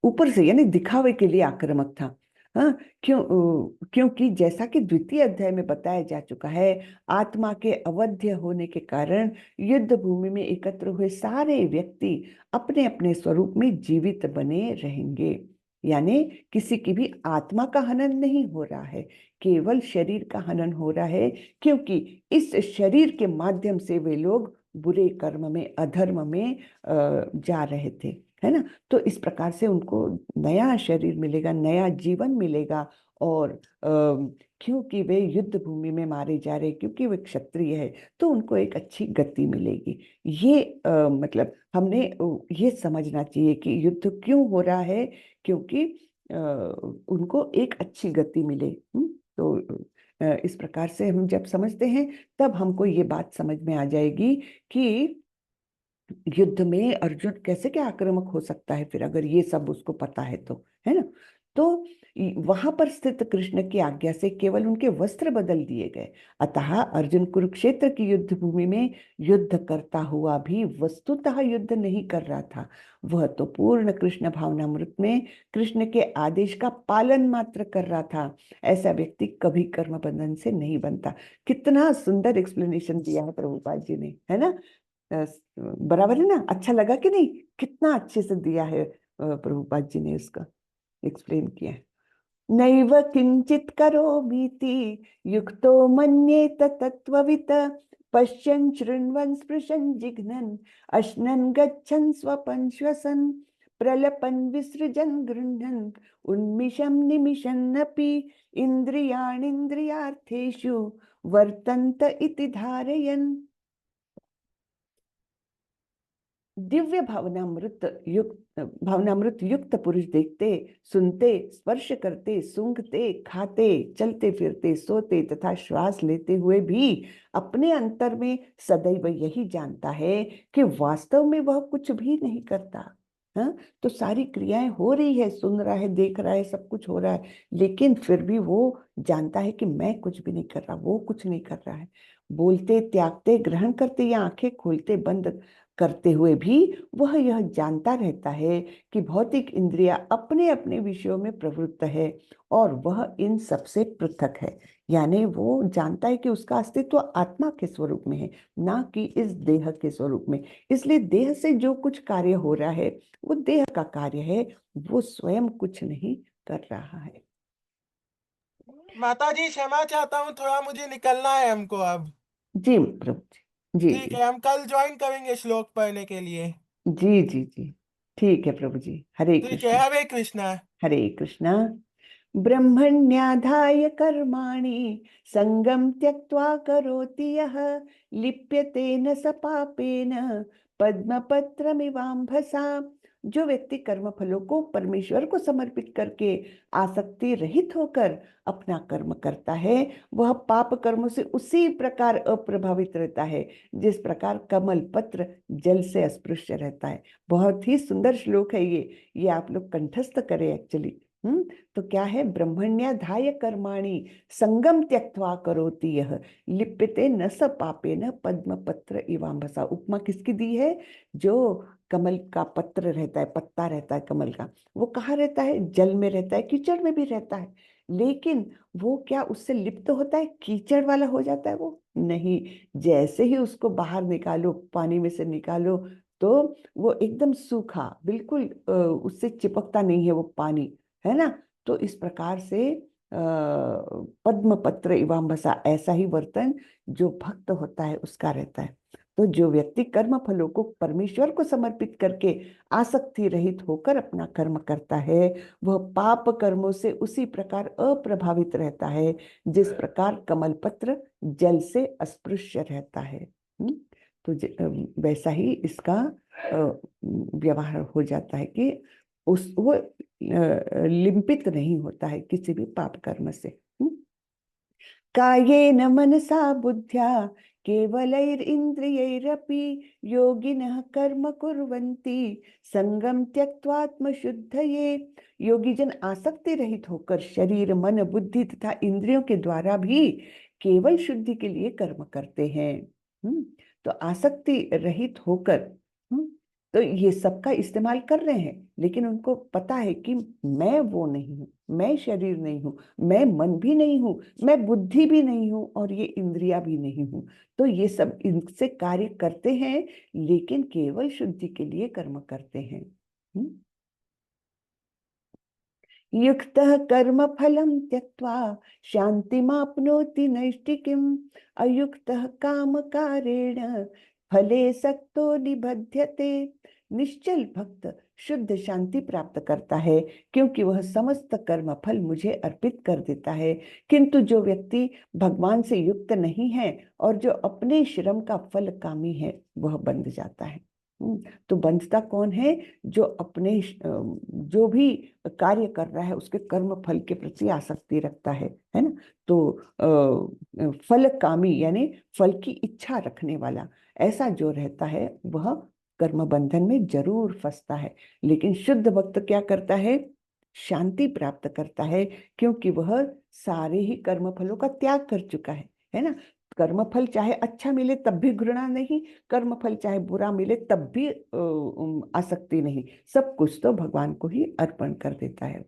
ऊपर से यानी दिखावे के लिए आक्रामक था। हाँ, क्योंकि जैसा कि द्वितीय अध्याय में बताया जा चुका है, आत्मा के अवध्य होने के कारण युद्ध भूमि में एकत्र हुए सारे व्यक्ति अपने अपने स्वरूप में जीवित बने रहेंगे। यानी किसी की भी आत्मा का हनन नहीं हो रहा है, केवल शरीर का हनन हो रहा है, क्योंकि इस शरीर के माध्यम से वे लोग बुरे कर्म में, अधर्म में जा रहे थे, है ना। तो इस प्रकार से उनको नया शरीर मिलेगा, नया जीवन मिलेगा। और क्योंकि वे युद्ध भूमि में मारे जा रहे, क्योंकि वे क्षत्रिय है, तो उनको एक अच्छी गति मिलेगी। ये मतलब हमने ये समझना चाहिए कि युद्ध क्यों हो रहा है, क्योंकि उनको एक अच्छी गति मिले। तो इस प्रकार से हम जब समझते हैं, तब हमको ये बात समझ में आ जाएगी कि युद्ध में अर्जुन कैसे क्या आक्रामक हो सकता है, फिर अगर ये सब उसको पता है तो, है ना। तो वहां पर स्थित कृष्ण की आज्ञा से केवल उनके वस्त्र बदल दिए गए। अतः अर्जुन कुरुक्षेत्र की युद्ध भूमि में युद्ध करता हुआ भी वस्तुतः युद्ध नहीं कर रहा था। वह तो पूर्ण कृष्ण भावनामृत में कृष्ण के आदेश का पालन मात्र कर रहा था। ऐसा व्यक्ति कभी कर्म बंधन से नहीं बनता। कितना सुंदर एक्सप्लेनेशन दिया है प्रभुपाद जी ने, है ना। बराबर है ना। अच्छा लगा कि नहीं? कितना अच्छे से दिया है प्रभुपाद जी ने, उसका एक्सप्लेन किया है। नैव किंचित करोमीति युक्तो मन्येत तत्त्ववित् पश्यन् शृण्वन् स्पृशन् जिघ्नन् अश्नन् गच्छन् स्वपन् श्वसन् प्रलपन् विसृजन् गृह्णन् उन्मिषं निमिषन्नपि इन्द्रियाणीन्द्रियार्थेषु वर्तन्त इति धारयन्। दिव्य भावनामृत युक्त पुरुष देखते, सुनते, स्पर्श करते, सूंघते, खाते, चलते फिरते, सोते तथा श्वास लेते हुए भी अपने अंतर में सदैव यही जानता है कि वास्तव में वह कुछ भी नहीं करता। हाँ, तो सारी क्रियाएं हो रही है, सुन रहा है, देख रहा है, सब कुछ हो रहा है, लेकिन फिर भी वो जानता है कि मैं कुछ भी नहीं कर रहा, वो कुछ नहीं कर रहा है। बोलते, त्यागते, ग्रहण करते या आंखें खोलते बंद करते हुए भी वह यह जानता रहता है कि भौतिक इंद्रियां अपने अपने विषयों में प्रवृत्त है और वह इन सबसे पृथक है। यानी वो जानता है कि उसका अस्तित्व आत्मा के स्वरूप में है, ना कि इस देह के स्वरूप में। इसलिए देह से जो कुछ कार्य हो रहा है वो देह का कार्य है, वो स्वयं कुछ नहीं कर रहा है। माता जी क्षमा चाहता हूँ, थोड़ा मुझे निकलना है हमको अब। जी प्रभु जी, ठीक जी है, हम कल ज्वाइन करेंगे श्लोक पढ़ने के लिए। जी जी जी, ठीक है प्रभु जी। हरे ठीक है, कृष्णा। हरे कृष्णा। हरे कृष्णा। ब्रह्मण्याधाय कर्माणि संगम त्यक्त्वा करोति यः लिप्यते न स पापेन पद्मपत्रमिवाम्भसा। जो व्यक्ति कर्म फलों को परमेश्वर को समर्पित करके आसक्ति रहित होकर अपना कर्म करता है, वह पाप कर्मों से उसी प्रकार अप्रभावित रहता है जिस प्रकार कमल पत्र जल से अस्पृश्य रहता है। बहुत ही सुंदर श्लोक है ये आप लोग कंठस्थ करें एक्चुअली। तो क्या है? ब्रह्मण्याधाय कर्माणि संगम त्यक्त्वा करोति यः लिप्यते न स पापेन पद्मपत्र इवाम्भसा। उपमा किसकी दी है? जो कमल का पत्र रहता है, पत्ता रहता है कमल का, वो कहाँ रहता है? जल में रहता है, कीचड़ में भी रहता है, लेकिन वो क्या उससे लिप्त होता है? कीचड़ वाला हो जाता है वो? नहीं। जैसे ही उसको बाहर निकालो, पानी में से निकालो, तो वो एकदम सूखा, बिल्कुल उससे चिपकता नहीं है वो पानी, है ना। तो इस प्रकार से पद्म पत्र इवाम्भसा, ऐसा ही वर्तन जो भक्त होता है उसका रहता है। तो जो व्यक्ति कर्म फलों को परमेश्वर को समर्पित करके आसक्ति रहित होकर अपना कर्म करता है, वह पाप कर्मों से उसी प्रकार अप्रभावित रहता है जिस प्रकार कमल पत्र जल से अस्पृश्य रहता है। तो वैसा ही इसका व्यवहार हो जाता है कि उस वो लिंपित नहीं होता है किसी भी पाप कर्म से। कायेन मनसा बुद्ध्या केवलैरिन्द्रियैरपि योगिनः कर्म कुर्वन्ति संगम त्यक्त्वात्मशुद्धये। योगी जन आसक्ति रहित होकर शरीर मन बुद्धि तथा इंद्रियों के द्वारा भी केवल शुद्धि के लिए कर्म करते हैं। तो आसक्ति रहित होकर तो ये सबका इस्तेमाल कर रहे हैं, लेकिन उनको पता है कि मैं वो नहीं हूँ, मैं शरीर नहीं हूँ, मैं मन भी नहीं हूँ, मैं बुद्धि भी नहीं हूँ और ये इंद्रिया भी नहीं हूँ। तो ये सब इनसे कार्य करते हैं, लेकिन केवल शुद्धि के लिए कर्म करते हैं। युक्तः कर्म फलं त्यक्त्वा शान्तिमाप्नोति नैष्टिकीम् अयुक्तः कामकारेण फले सक्तो निबध्यते। निश्चल भक्त शुद्ध शांति प्राप्त करता है, क्योंकि वह समस्त कर्म फल मुझे अर्पित कर देता है। किंतु जो व्यक्ति भगवान से युक्त नहीं है और जो अपने श्रम का फल कामी है, वह बंध जाता है। तो बंधता कौन है? जो अपने जो भी कार्य कर रहा है उसके कर्म फल के प्रति आसक्ति रखता है ना। तो फल कामी यानी फल की इच्छा रखने वाला, ऐसा जो रहता है वह कर्म बंधन में जरूर फंसता है। लेकिन शुद्ध भक्त क्या करता है? शांति प्राप्त करता है, क्योंकि वह सारे ही कर्म फलों का त्याग कर चुका है ना। कर्मफल चाहे अच्छा मिले तब भी घृणा नहीं, कर्मफल चाहे बुरा मिले तब भी आसक्ति नहीं, सब कुछ तो भगवान को ही अर्पण कर देता है।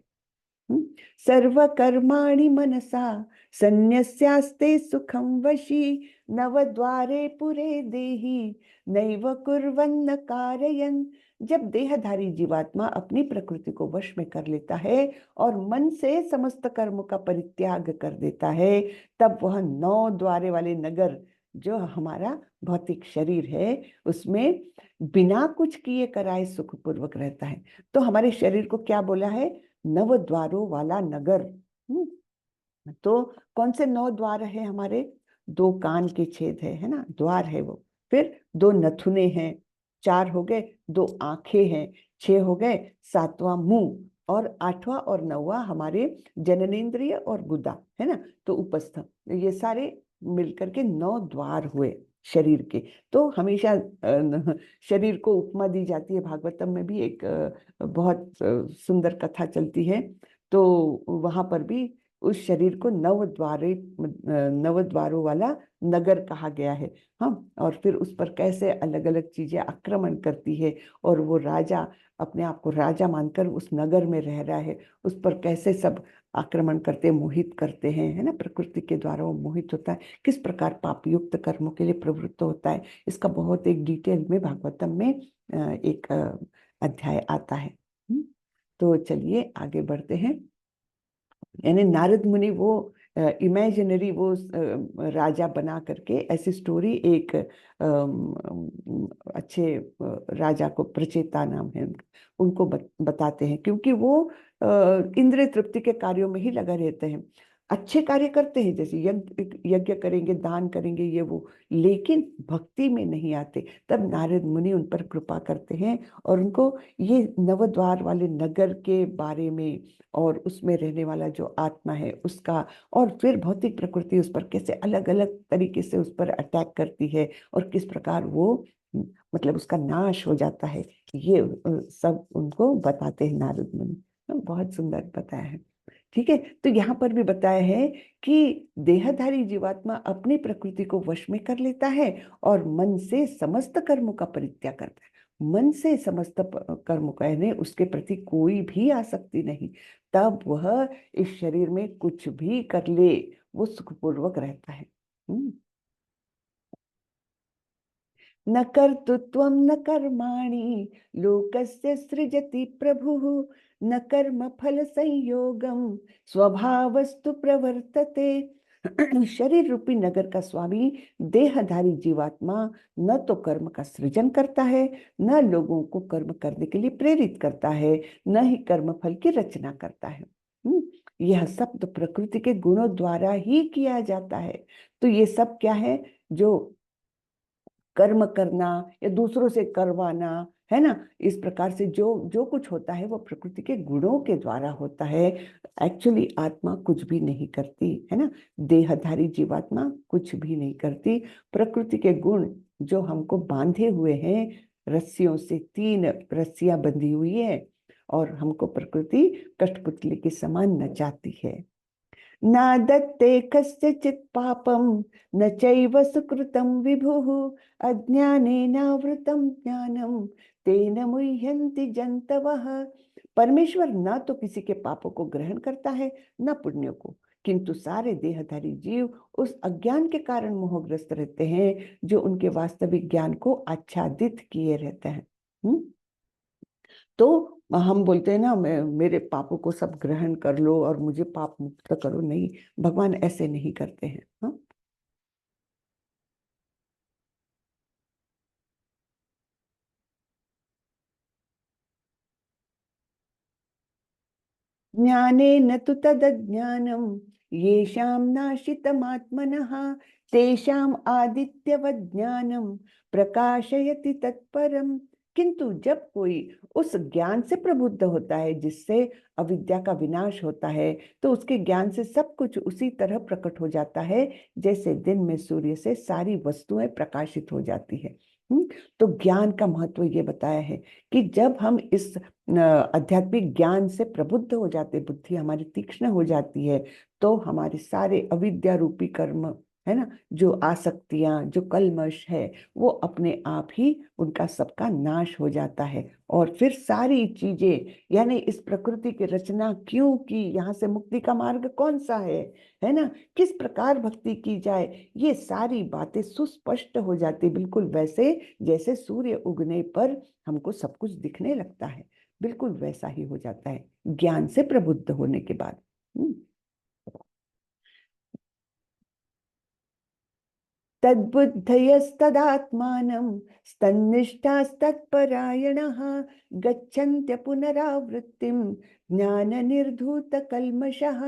सर्व कर्माणि मनसा सन्न्यस्यास्ते सुखं वशी नवद्वारे पुरे देहि नैव कुर्वन्न कारयन्। जब देहधारी जीवात्मा अपनी प्रकृति को वश में कर लेता है और मन से समस्त कर्म का परित्याग कर देता है, तब वह 9 द्वारे वाले नगर, जो हमारा भौतिक शरीर है, उसमें बिना कुछ किए कराए सुखपूर्वक रहता है। तो हमारे शरीर को क्या बोला है? 9 द्वारों वाला नगर। तो कौन से 9 द्वार है हमारे? 2 कान के छेद है ना, द्वार है वो। फिर 2 नथुने हैं, 4 हो गए, 2 आंखें हैं, 6 हो गए, 7वां मुंह और 8वां और 9वां हमारे जननेंद्रिय और गुदा है ना। तो उपस्थ, ये सारे मिलकर के 9 द्वार हुए शरीर के। तो हमेशा शरीर को उपमा दी जाती है, भागवतम में भी एक बहुत सुंदर कथा चलती है। तो वहां पर भी उस शरीर को 9 द्वारों वाला नगर कहा गया है। हाँ, और फिर उस पर कैसे अलग अलग चीजें आक्रमण करती है, और वो राजा अपने आप को राजा मानकर उस नगर में रह रहा है, उस पर कैसे सब आक्रमण करते, मोहित करते हैं, है ना। प्रकृति के द्वारा वो मोहित होता है, किस प्रकार पापयुक्त कर्मों के लिए प्रवृत्त होता है, इसका बहुत एक डिटेल में भागवतम में एक अध्याय आता है। तो चलिए आगे बढ़ते हैं। यानी नारद मुनि वो इमेजिनरी वो राजा बना करके ऐसी स्टोरी एक अच्छे राजा को, प्रचेता नाम है उनको बताते हैं, क्योंकि वो इंद्रिय तृप्ति के कार्यों में ही लगा रहते हैं। अच्छे कार्य करते हैं, जैसे यज्ञ करेंगे, दान करेंगे, ये वो, लेकिन भक्ति में नहीं आते। तब नारद मुनि उन पर कृपा करते हैं और उनको ये 9 द्वार वाले नगर के बारे में और उसमें रहने वाला जो आत्मा है उसका, और फिर भौतिक प्रकृति उस पर कैसे अलग अलग तरीके से उस पर अटैक करती है और किस प्रकार वो मतलब उसका नाश हो जाता है, ये सब उनको बताते हैं नारद मुनि। बहुत सुंदर बताया है। ठीक है, तो यहाँ पर भी बताया है कि देहधारी जीवात्मा अपनी प्रकृति को वश में कर लेता है और मन से समस्त कर्मों का परित्याग करता है। मन से समस्त कर्म का, यानी उसके प्रति कोई भी आसक्ति नहीं, तब वह इस शरीर में कुछ भी कर ले, वो सुखपूर्वक रहता है। न कर्तृत्वं न कर्माणि लोकस्य सृजति प्रभुः न कर्म फल संयोगम स्वभावस्तु प्रवर्तते। शरीर रूपी नगर का स्वामी देहधारी जीवात्मा न तो कर्म का सृजन करता है, न लोगों को कर्म करने के लिए प्रेरित करता है, न ही कर्म फल की रचना करता है। यह सब तो प्रकृति के गुणों द्वारा ही किया जाता है। तो ये सब क्या है? जो कर्म करना या दूसरों से करवाना, है ना, इस प्रकार से जो जो कुछ होता है वो प्रकृति के गुणों के द्वारा होता है। एक्चुअली आत्मा कुछ भी नहीं करती, है ना, देहधारी जीवात्मा कुछ भी नहीं करती। प्रकृति के गुण जो हमको बांधे हुए हैं रस्सियों से, 3 रस्सियां बंधी हुई है, और हमको प्रकृति कठपुतली के समान नचाती है। न दत्ते कस्यचित् पापं न चैव सुकृतं विभुः अज्ञानेनावृतं ज्ञानं तेन मुह्यन्ति जन्तवः। परमेश्वर न तो किसी के पापों को ग्रहण करता है न पुण्य को, किंतु सारे देहधारी जीव उस अज्ञान के कारण मोहग्रस्त रहते हैं जो उनके वास्तविक ज्ञान को आच्छादित किए रहते हैं। तो हम बोलते हैं ना, मेरे पापों को सब ग्रहण कर लो और मुझे पाप मुक्त करो, नहीं, भगवान ऐसे नहीं करते हैं। हाँ, ज्ञानेन तु तदज्ञानं येषां नाशितमात्मनः तेषाम् आदित्यवत् ज्ञानं प्रकाशयति तत्परम। किंतु जब कोई उस ज्ञान से प्रबुद्ध होता है जिससे अविद्या का विनाश होता है, तो उसके ज्ञान से सब कुछ उसी तरह प्रकट हो जाता है जैसे दिन में सूर्य से सारी वस्तुएं प्रकाशित हो जाती है। तो ज्ञान का महत्व ये बताया है कि जब हम इस आध्यात्मिक ज्ञान से प्रबुद्ध हो जाते, बुद्धि हमारी तीक्ष्ण हो जाती है, तो हमारे सारे अविद्या रूपी कर्म, है ना, जो आसक्तियां, जो कल्मश है, वो अपने आप ही उनका सबका नाश हो जाता है। और फिर सारी चीजें, यानी इस प्रकृति की रचना क्यों की, यहाँ से मुक्ति का मार्ग कौन सा है ना, किस प्रकार भक्ति की जाए, ये सारी बातें सुस्पष्ट हो जाती, बिल्कुल वैसे जैसे सूर्य उगने पर हमको सब कुछ दिखने लगता है, बिल्कुल वैसा ही हो जाता है ज्ञान से प्रबुद्ध होने के बाद। तद्बुद्धयस्तदात्मानं स्तन्निष्ठास्तत्परायणः गच्छन्त्य पुनरावृत्तिं ज्ञाननिर्धूतकल्मषः।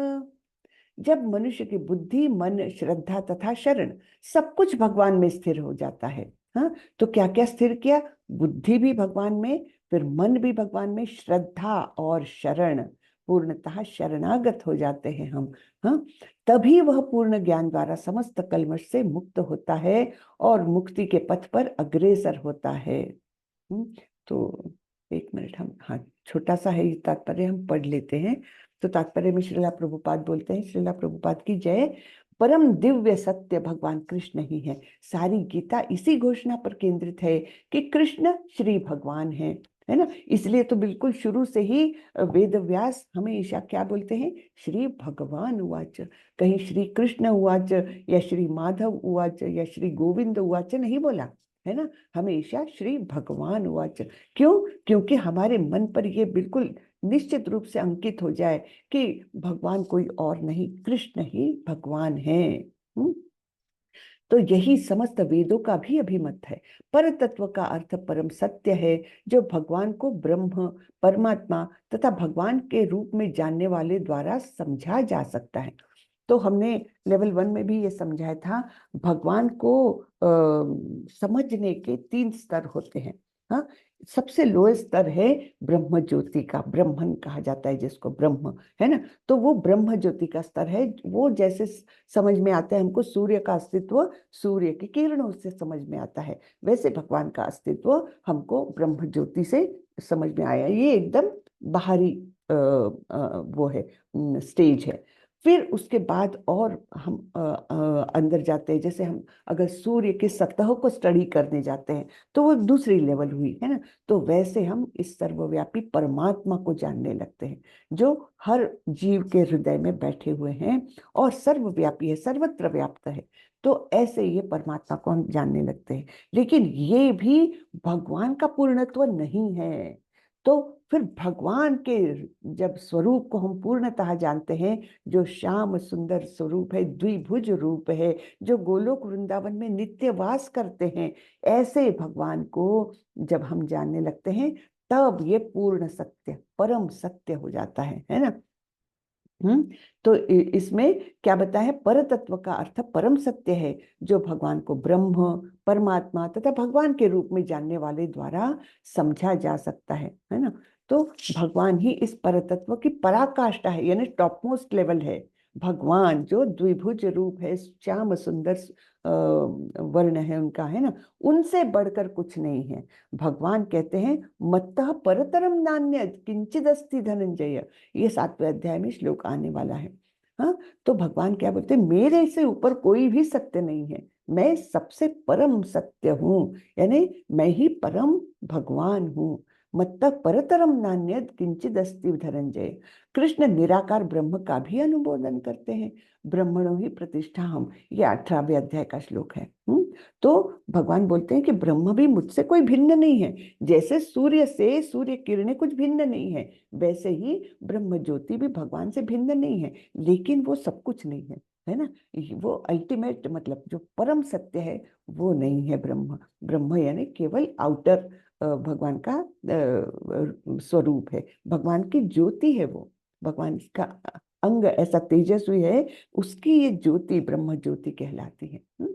जब मनुष्य की बुद्धि, मन, श्रद्धा तथा शरण सब कुछ भगवान में स्थिर हो जाता है। हाँ, तो क्या क्या स्थिर किया? बुद्धि भी भगवान में, फिर मन भी भगवान में, श्रद्धा और शरण, पूर्णतः शरणागत हो जाते हैं हम। हाँ, तभी वह पूर्ण ज्ञान द्वारा समस्त कल्मष से मुक्त होता है और मुक्ति के पथ पर अग्रसर होता है। तो 1 मिनट, हम, हाँ, छोटा सा है ये तात्पर्य, हम पढ़ लेते हैं। तो तात्पर्य में श्रीला प्रभुपाद बोलते हैं, श्रीला प्रभुपाद की जय, परम दिव्य सत्य भगवान कृष्ण ही है। सारी गीता इसी घोषणा पर केंद्रित है कि कृष्ण श्री भगवान है ना। इसलिए तो बिल्कुल शुरू से ही वेद व्यास हमेशा क्या बोलते हैं? श्री भगवान उवाच। कहीं श्री कृष्ण उवाच या श्री माधव उवाच या श्री गोविंद उवाच नहीं बोला, है ना, हमेशा श्री भगवान उवाच। क्यों? क्योंकि हमारे मन पर ये बिल्कुल निश्चित रूप से अंकित हो जाए कि भगवान कोई और नहीं, कृष्ण ही भगवान है। तो यही समस्त वेदों का भी अभिमत है। पर तत्व का अर्थ परम सत्य है, जो भगवान को ब्रह्म, परमात्मा तथा भगवान के रूप में जानने वाले द्वारा समझा जा सकता है। तो हमने लेवल 1 में भी ये समझाया था, भगवान को समझने के 3 स्तर होते हैं। हाँ, सबसे लोएस्ट स्तर है ब्रह्म ज्योति का, ब्रह्मन कहा जाता है जिसको, ब्रह्म, है ना। तो वो ब्रह्म ज्योति का स्तर है, वो जैसे समझ में आता है हमको, सूर्य का अस्तित्व सूर्य की किरणों से समझ में आता है, वैसे भगवान का अस्तित्व हमको ब्रह्म ज्योति से समझ में आया। ये एकदम बाहरी वो है, स्टेज है। फिर उसके बाद और हम अंदर जाते हैं, जैसे हम अगर सूर्य के सतह को स्टडी करने जाते हैं तो वो दूसरी लेवल हुई, है ना। तो वैसे हम इस सर्वव्यापी परमात्मा को जानने लगते हैं, जो हर जीव के हृदय में बैठे हुए हैं और सर्वव्यापी है, सर्वत्र व्याप्त है। तो ऐसे ये परमात्मा को हम जानने लगते हैं। लेकिन ये भी भगवान का पूर्णत्व नहीं है। तो फिर भगवान के जब स्वरूप को हम पूर्णतः जानते हैं, जो श्याम सुंदर स्वरूप है, द्विभुज रूप है, जो गोलोक वृंदावन में नित्य वास करते हैं, ऐसे भगवान को जब हम जानने लगते हैं, तब ये पूर्ण सत्य, परम सत्य हो जाता है ना। तो इसमें क्या बताया है, पर तत्व का अर्थ परम सत्य है, जो भगवान को ब्रह्म, परमात्मा तथा भगवान के रूप में जानने वाले द्वारा समझा जा सकता है ना। तो भगवान ही इस पर तत्व की पराकाष्ठा है, यानी टॉप मोस्ट लेवल है। भगवान जो द्विभुज रूप है, श्याम सुंदर वर्ण है उनका, है ना, उनसे बढ़कर कुछ नहीं है। भगवान कहते हैं मत्तः परतरम नान्य किंचिद अस्ति धनंजय, ये 7वें अध्याय में श्लोक आने वाला है। हाँ, तो भगवान क्या बोलते हैं, मेरे से ऊपर कोई भी सत्य नहीं है, मैं सबसे परम सत्य हूँ, यानी मैं ही परम भगवान हूँ। मत्तः परतरम नान्यद किंचिद अस्ति धनंजय। कृष्ण निराकार ब्रह्म का भी अनुमोदन करते हैं, ब्रह्मणो ही प्रतिष्ठा हम, ये 18वें अध्याय का श्लोक है। तो भगवान बोलते हैं कि ब्रह्म भी मुझसे कोई भिन्न नहीं है, जैसे सूर्य से सूर्य किरणें कुछ भिन्न नहीं है, वैसे ही ब्रह्म ज्योति भी भगवान से भिन्न नहीं है, लेकिन वो सब कुछ नहीं है ना। वो अल्टीमेट मतलब जो परम सत्य है वो नहीं है ब्रह्म। ब्रह्म यानी केवल आउटर भगवान का स्वरूप है, भगवान की ज्योति है, वो भगवान का अंग ऐसा तेजस्वी है, उसकी ये ज्योति ब्रह्म ज्योति कहलाती है।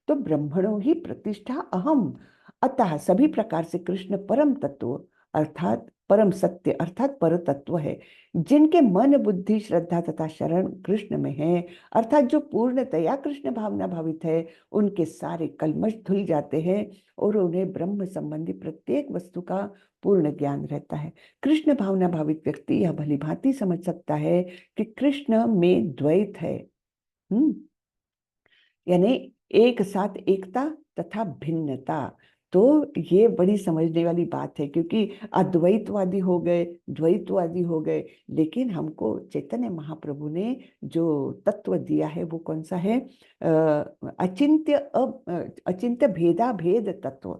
तो ब्रह्मणों ही प्रतिष्ठा अहम, अतः सभी प्रकार से कृष्ण परम तत्व अर्थात परम सत्य अर्थात पर तत्व है। जिनके मन बुद्धि श्रद्धा तथा शरण कृष्ण में है, अर्थात जो पूर्णतया कृष्ण भावना भावित है, उनके सारे कलमश धुल जाते हैं और उन्हें ब्रह्म संबंधी प्रत्येक वस्तु का पूर्ण ज्ञान रहता है। कृष्ण भावना भावित व्यक्ति यह भली भांति समझ सकता है कि कृष्ण में द्वैत है, यानी एक साथ एकता तथा भिन्नता। तो ये बड़ी समझने वाली बात है, क्योंकि अद्वैतवादी हो गए, द्वैतवादी हो गए, लेकिन हमको चैतन्य महाप्रभु ने जो तत्व दिया है वो कौन सा है, अचिंत्य भेदा भेद तत्व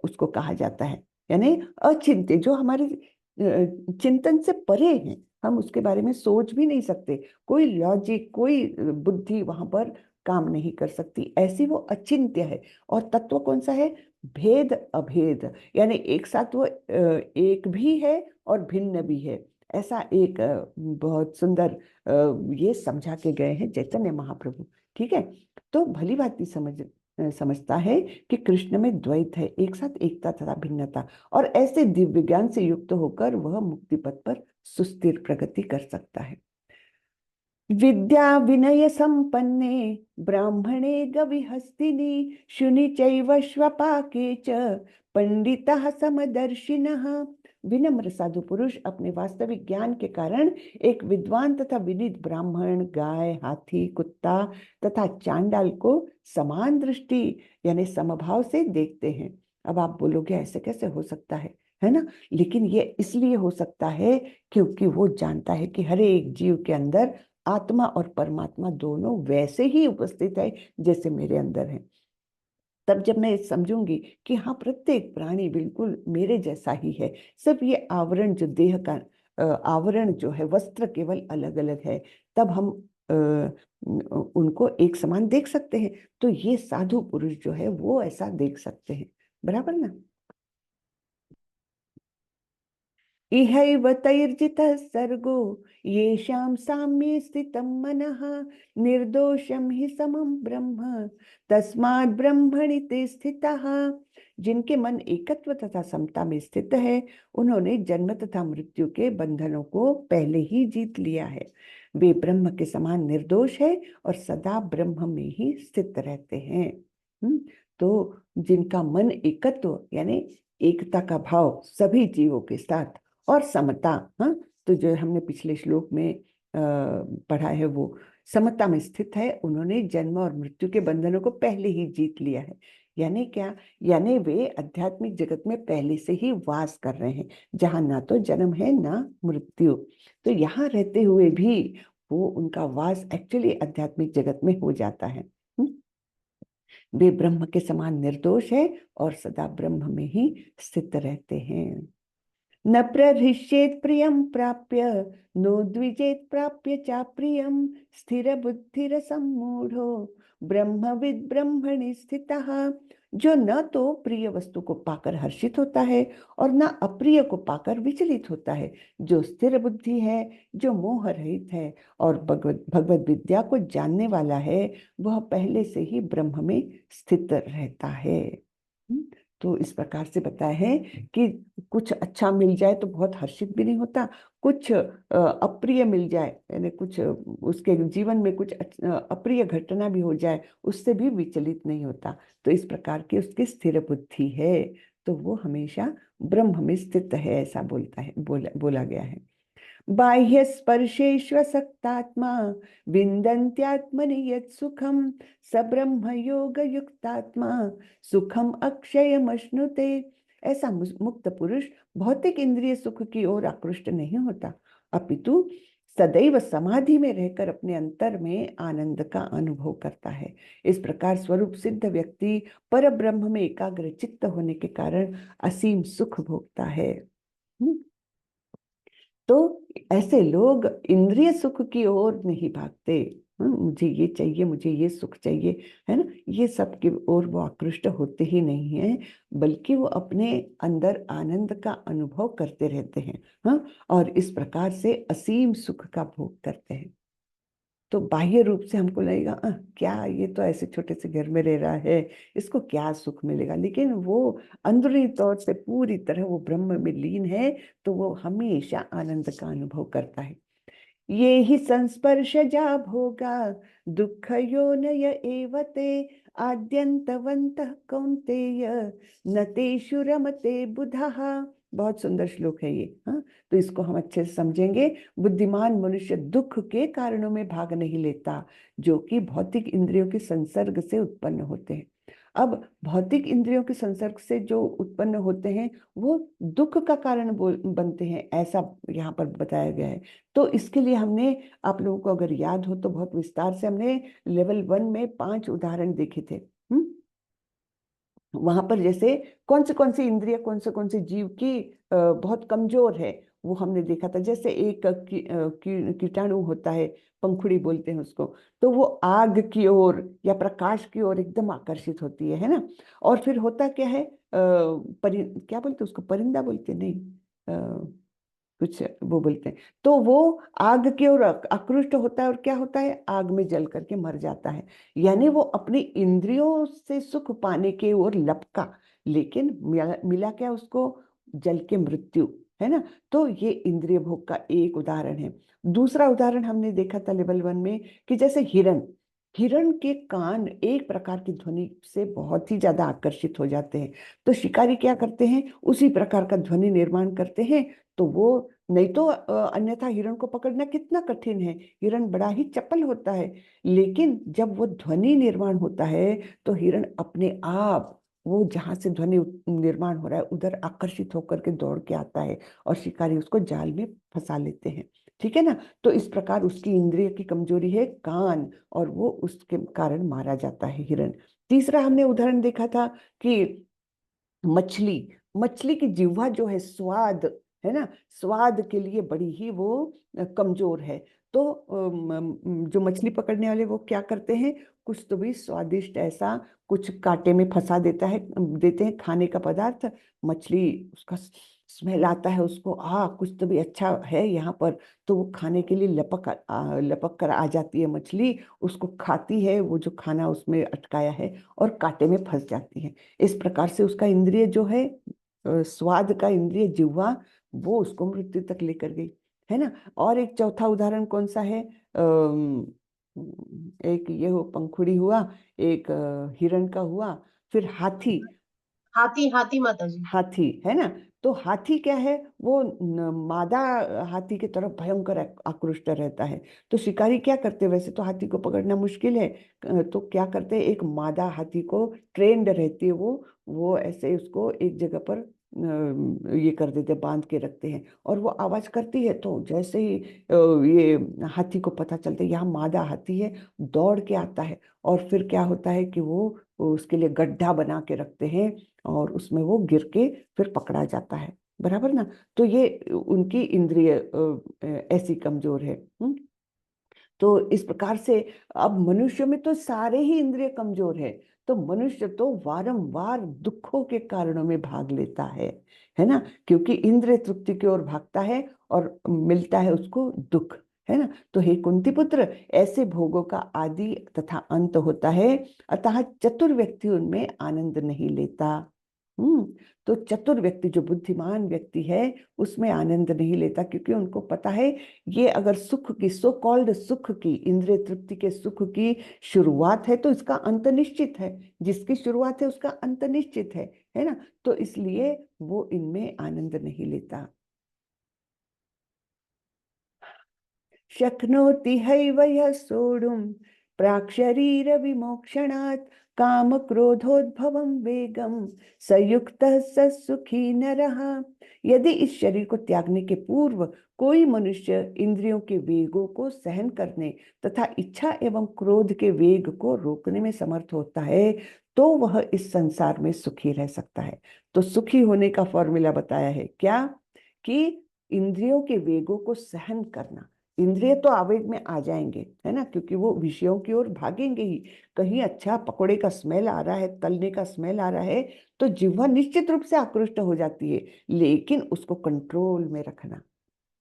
उसको कहा जाता है, यानी अचिंत्य, जो हमारे चिंतन से परे हैं, हम उसके बारे में सोच भी नहीं सकते, कोई लॉजिक कोई बुद्धि वहां पर काम नहीं कर सकती, ऐसी वो अचिंत्य है। और तत्व कौन सा है, भेद अभेद, यानी एक साथ वो एक भी है और भिन्न भी है, ऐसा एक बहुत सुंदर ये समझा के गए हैं चैतन्य महाप्रभु। ठीक है, तो भली भांति समझता है कि कृष्ण में द्वैत है, एक साथ एकता तथा भिन्नता, और ऐसे दिव्य ज्ञान से युक्त होकर वह मुक्ति पथ पर सुस्थिर प्रगति कर सकता है। विद्या विनय संपन्ने ब्राह्मणे गविहस्तिनि शुनि चैव श्वपाके च पंडितः समदर्शिनः। विनम्र साधु पुरुष अपने वास्तविक ज्ञान के कारण एक विद्वान तथा विनीत ब्राह्मण, गाय, हाथी, कुत्ता तथा चांडाल को समान दृष्टि यानी समभाव से देखते हैं। अब आप बोलोगे ऐसे कैसे हो सकता है ना, लेकिन ये इसलिए हो सकता है क्योंकि वो जानता है कि हर एक जीव के अंदर आत्मा और परमात्मा दोनों वैसे ही उपस्थित है जैसे मेरे अंदर है। तब जब मैं समझूंगी कि हाँ, प्रत्येक प्राणी बिल्कुल मेरे जैसा ही है, सिर्फ ये आवरण जो देह का आवरण जो है, वस्त्र केवल अलग अलग है, तब हम उनको एक समान देख सकते हैं। तो ये साधु पुरुष जो है वो ऐसा देख सकते हैं, बराबर ना। इहैव तैर्जितः सर्गो येषां साम्ये स्थितं मनः निर्दोषं हि समं ब्रह्म तस्मात् ब्रह्मणि ते स्थितः। जिनके मन एकत्व तथा समता में स्थित है, उन्होंने जन्म तथा मृत्यु के बंधनों को पहले ही जीत लिया है। वे ब्रह्म के समान निर्दोष है और सदा ब्रह्म में ही स्थित रहते हैं। तो जिनका मन एकत्व यानी एकता का भाव सभी जीवों के साथ और समता, हाँ, तो जो हमने पिछले श्लोक में पढ़ा है वो समता में स्थित है, उन्होंने जन्म और मृत्यु के बंधनों को पहले ही जीत लिया है। यानी क्या, यानी वे आध्यात्मिक जगत में पहले से ही वास कर रहे हैं, जहां ना तो जन्म है ना मृत्यु। तो यहाँ रहते हुए भी वो उनका वास एक्चुअली आध्यात्मिक जगत में हो जाता है। वे ब्रह्म के समान निर्दोष है और सदा ब्रह्म में ही स्थित रहते हैं। न प्रहृष्येत् प्रियं प्राप्य नो द्विजेत् प्राप्य चाप्रियं स्थिर बुद्धिरसम्मूढ़ो ब्रह्मविद् ब्रह्मणि स्थितः। जो न तो प्रिय वस्तु को पाकर हर्षित होता है और न अप्रिय को पाकर विचलित होता है, जो स्थिर बुद्धि है, जो मोह रहित है और भगवत विद्या को जानने वाला है, वह पहले से ही ब्रह्म में स्थित रहता है। तो इस प्रकार से बताया है कि कुछ अच्छा मिल जाए तो बहुत हर्षित भी नहीं होता, कुछ अप्रिय मिल जाए, यानी कुछ उसके जीवन में कुछ अप्रिय घटना भी हो जाए, उससे भी विचलित नहीं होता। तो इस प्रकार की उसकी स्थिर बुद्धि है, तो वो हमेशा ब्रह्म में स्थित है, ऐसा बोला गया है। बाह्य स्पर्शेष्वसक्तात्मा विन्दन्त्यात्मनि यत् सुखम स ब्रह्म योग युक्तात्मा सुखम अक्षयमश्नुते। ऐसा मुक्त पुरुष भौतिक इंद्रिय सुख की ओर आकृष्ट नहीं होता, अपितु सदैव समाधि में रहकर अपने अंतर में आनंद का अनुभव करता है। इस प्रकार स्वरूप सिद्ध व्यक्ति पर ब्रह्म में एकाग्र चित्त होने के कारण असीम सुख भोगता है। तो ऐसे लोग इंद्रिय सुख की ओर नहीं भागते। मुझे ये चाहिए, मुझे ये सुख चाहिए, है ना, ये सब की ओर वो आकृष्ट होते ही नहीं है, बल्कि वो अपने अंदर आनंद का अनुभव करते रहते हैं। हाँ, और इस प्रकार से असीम सुख का भोग करते हैं। तो बाह्य रूप से हमको लगेगा क्या, ये तो ऐसे छोटे से घर में रह रहा है, इसको क्या सुख मिलेगा, लेकिन वो अंदरूनी तौर से पूरी तरह वो ब्रह्म में लीन है, तो वो हमेशा आनंद का अनुभव करता है। ये ही संस्पर्शजा भोगा दुःख योनय एव ते आद्यन्तवन्तः कौन्तेय न तेषु रमते बुधः। बहुत सुंदर श्लोक है ये। हाँ, तो इसको हम अच्छे से समझेंगे। बुद्धिमान मनुष्य दुख के कारणों में भाग नहीं लेता, जो कि भौतिक इंद्रियों के संसर्ग से उत्पन्न होते हैं। अब भौतिक इंद्रियों के संसर्ग से जो उत्पन्न होते हैं वो दुख का कारण बनते हैं, ऐसा यहाँ पर बताया गया है। तो इसके लिए हमने, आप लोगों को अगर याद हो तो बहुत विस्तार से हमने लेवल 1 में 5 उदाहरण देखे थे। वहां पर जैसे कौन सी इंद्रिय, कौन से जीव की बहुत कमजोर है, वो हमने देखा था। जैसे एक कीटाणु होता है, पंखुड़ी बोलते हैं उसको, तो वो आग की ओर या प्रकाश की ओर एकदम आकर्षित होती है ना। और फिर होता क्या है, क्या बोलते हैं उसको, परिंदा बोलते नहीं, कुछ वो बोलते हैं। तो वो आग की ओर आकृष्ट होता है, और क्या होता है, आग में जल करके मर जाता है। यानी वो अपनी इंद्रियों से सुख पाने के ओर लपका, लेकिन मिला क्या उसको, जल के मृत्यु, है ना। तो ये इंद्रिय भोग का एक उदाहरण है। दूसरा उदाहरण हमने देखा था लेवल 1 में कि जैसे हिरण, हिरण के कान एक प्रकार की ध्वनि से बहुत ही ज्यादा आकर्षित हो जाते हैं। तो शिकारी क्या करते हैं, उसी प्रकार का ध्वनि निर्माण करते हैं। तो वो, नहीं तो अन्यथा हिरण को पकड़ना कितना कठिन है, हिरण बड़ा ही चपल होता है, लेकिन जब वो ध्वनि निर्माण होता है तो हिरण अपने आप, वो जहां से ध्वनि निर्माण हो रहा है उधर आकर्षित होकर के दौड़ के आता है, और शिकारी उसको जाल में फंसा लेते हैं। ठीक है ना। तो इस प्रकार उसकी इंद्रिय की कमजोरी है कान, और वो उसके कारण मारा जाता है हिरण। तीसरा हमने उदाहरण देखा था कि मछली, मछली की जिह्वा जो है, स्वाद है ना, स्वाद के लिए बड़ी ही वो कमजोर है। तो जो मछली पकड़ने वाले वो क्या करते हैं, कुछ तो भी स्वादिष्ट ऐसा कुछ कांटे में फंसा देते हैं खाने का पदार्थ। मछली, उसका स्मेल आता है उसको, कुछ तो भी अच्छा है यहाँ पर, तो वो खाने के लिए लपक कर आ जाती है मछली, उसको खाती है वो जो खाना उसमें अटकाया है, और कांटे में फंस जाती है। इस प्रकार से उसका इंद्रिय जो है, स्वाद का इंद्रिय जिह्वा, वो उसको मृत्यु तक लेकर गई, है ना। और एक चौथा उदाहरण कौन सा है, एक ये हो पंखुड़ी हुआ, एक हिरण का हुआ, फिर हाथी। हाथी, हाथी माता जी। हाथी है ना। तो हाथी क्या है, वो मादा हाथी की तरफ भयंकर आकृष्ट रहता है। तो शिकारी क्या करते हैं, वैसे तो हाथी को पकड़ना मुश्किल है, तो क्या करते हैं, एक मादा हाथी को, ट्रेंड रहती है वो ऐसे उसको एक जगह पर ये कर देते, बांध के रखते हैं, और वो आवाज करती है, तो जैसे ही ये हाथी को पता चलता है यहाँ मादा हाथी है, दौड़ के आता है, और फिर क्या होता है कि वो उसके लिए गड्ढा बना के रखते हैं, और उसमें वो गिर के फिर पकड़ा जाता है, बराबर ना। तो ये उनकी इंद्रिय ऐसी कमजोर है। तो इस प्रकार से अब मनुष्य में तो सारे ही इंद्रिय कमजोर है, तो मनुष्य तो वारंवार दुखों के कारणों में भाग लेता है ना, क्योंकि इंद्रिय तृप्ति की ओर भागता है और मिलता है उसको दुख, है ना। तो हे कुंती पुत्र, ऐसे भोगों का आदि तथा अंत होता है, अतः चतुर व्यक्ति उनमें आनंद नहीं लेता। तो चतुर व्यक्ति, जो बुद्धिमान व्यक्ति है, उसमें आनंद नहीं लेता, क्योंकि उनको पता है ये अगर सुख की, सो कॉल्ड सुख की, इंद्रिय तृप्ति के सुख की शुरुआत है तो इसका अंत निश्चित है। जिसकी शुरुआत है उसका अंत निश्चित है ना। तो इसलिए वो इनमें आनंद नहीं लेता। शक्नोति हैव यः सोढुं प्राक्शरीर विमोक्षणात् काम क्रोधोद्भवं वेगम सयुक्तः स सुखी नरः। यदि इस शरीर को त्यागने के पूर्व कोई मनुष्य इंद्रियों के वेगों को सहन करने तथा इच्छा एवं क्रोध के वेग को रोकने में समर्थ होता है, तो वह इस संसार में सुखी रह सकता है। तो सुखी होने का फॉर्मूला बताया है क्या, कि इंद्रियों के वेगों को सहन करना। इंद्रिय तो आवेग में आ जाएंगे, है ना, क्योंकि वो विषयों की ओर भागेंगे ही। कहीं अच्छा पकोड़े का स्मेल आ रहा है, तलने का स्मेल आ रहा है, तो जिह्वा निश्चित रूप से आकृष्ट हो जाती है, लेकिन उसको कंट्रोल में रखना,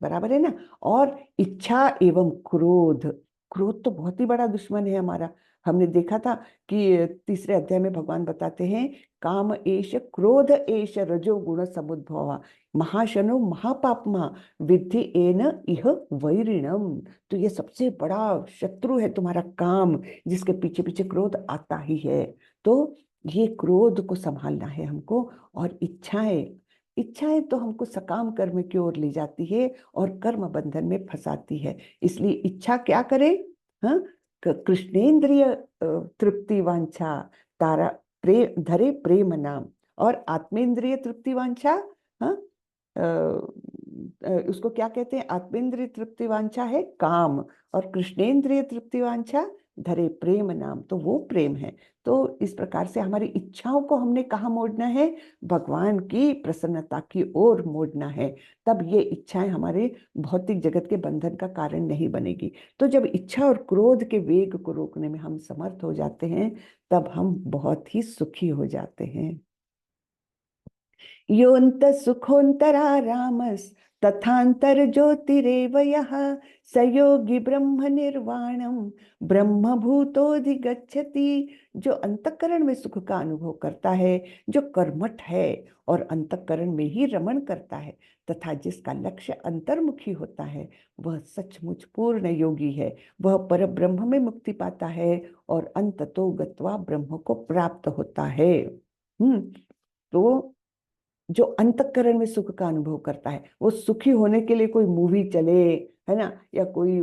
बराबर है ना। और इच्छा एवं क्रोध, क्रोध तो बहुत ही बड़ा दुश्मन है हमारा। हमने देखा था कि तीसरे अध्याय में भगवान बताते हैं, काम एष क्रोध एष रजोगुण समुद्भव महाशनो महापापमा विद्धि एन इह वैरिणम। तो ये सबसे बड़ा शत्रु है तुम्हारा काम, जिसके पीछे पीछे क्रोध आता ही है। तो ये क्रोध को संभालना है हमको। और इच्छाएं तो हमको सकाम कर्म की ओर ले जाती है और कर्म बंधन में फंसाती है। इसलिए इच्छा क्या करे, हाँ, कृष्णेंद्रिय तृप्ति वांछा तारा धरे प्रेम नाम। और आत्मेंद्रिय तृप्ति वांछा, हाँ, उसको क्या कहते हैं, आत्मेंद्रिय तृप्ति वांछा है काम, और कृष्णेंद्रिय तृप्ति वांछा धरे प्रेम नाम, तो वो प्रेम है। तो इस प्रकार से हमारी इच्छाओं को हमने कहाँ मोड़ना है, भगवान की प्रसन्नता की ओर मोड़ना है। तब ये इच्छाएं हमारे भौतिक जगत के बंधन का कारण नहीं बनेगी। तो जब इच्छा और क्रोध के वेग को रोकने में हम समर्थ हो जाते हैं, तब हम बहुत ही सुखी हो जाते हैं। योऽन्त सुखोऽन्तरारामस् तथांतर ज्योतिरेव यः स योगी ब्रह्म निर्वाणम ब्रह्मभूतोऽधिगच्छति। जो अंतःकरण में सुख का अनुभव करता है, जो कर्मठ है और अंतःकरण में ही रमण करता है, तथा जिसका लक्ष्य अंतर्मुखी होता है, वह सचमुच पूर्ण योगी है। वह पर ब्रह्म में मुक्ति पाता है और अंततो गत्वा ब्रह्म को प्राप्त होता है। तो जो अंतःकरण में सुख का अनुभव करता है, वो सुखी होने के लिए कोई मूवी चले, है ना, या कोई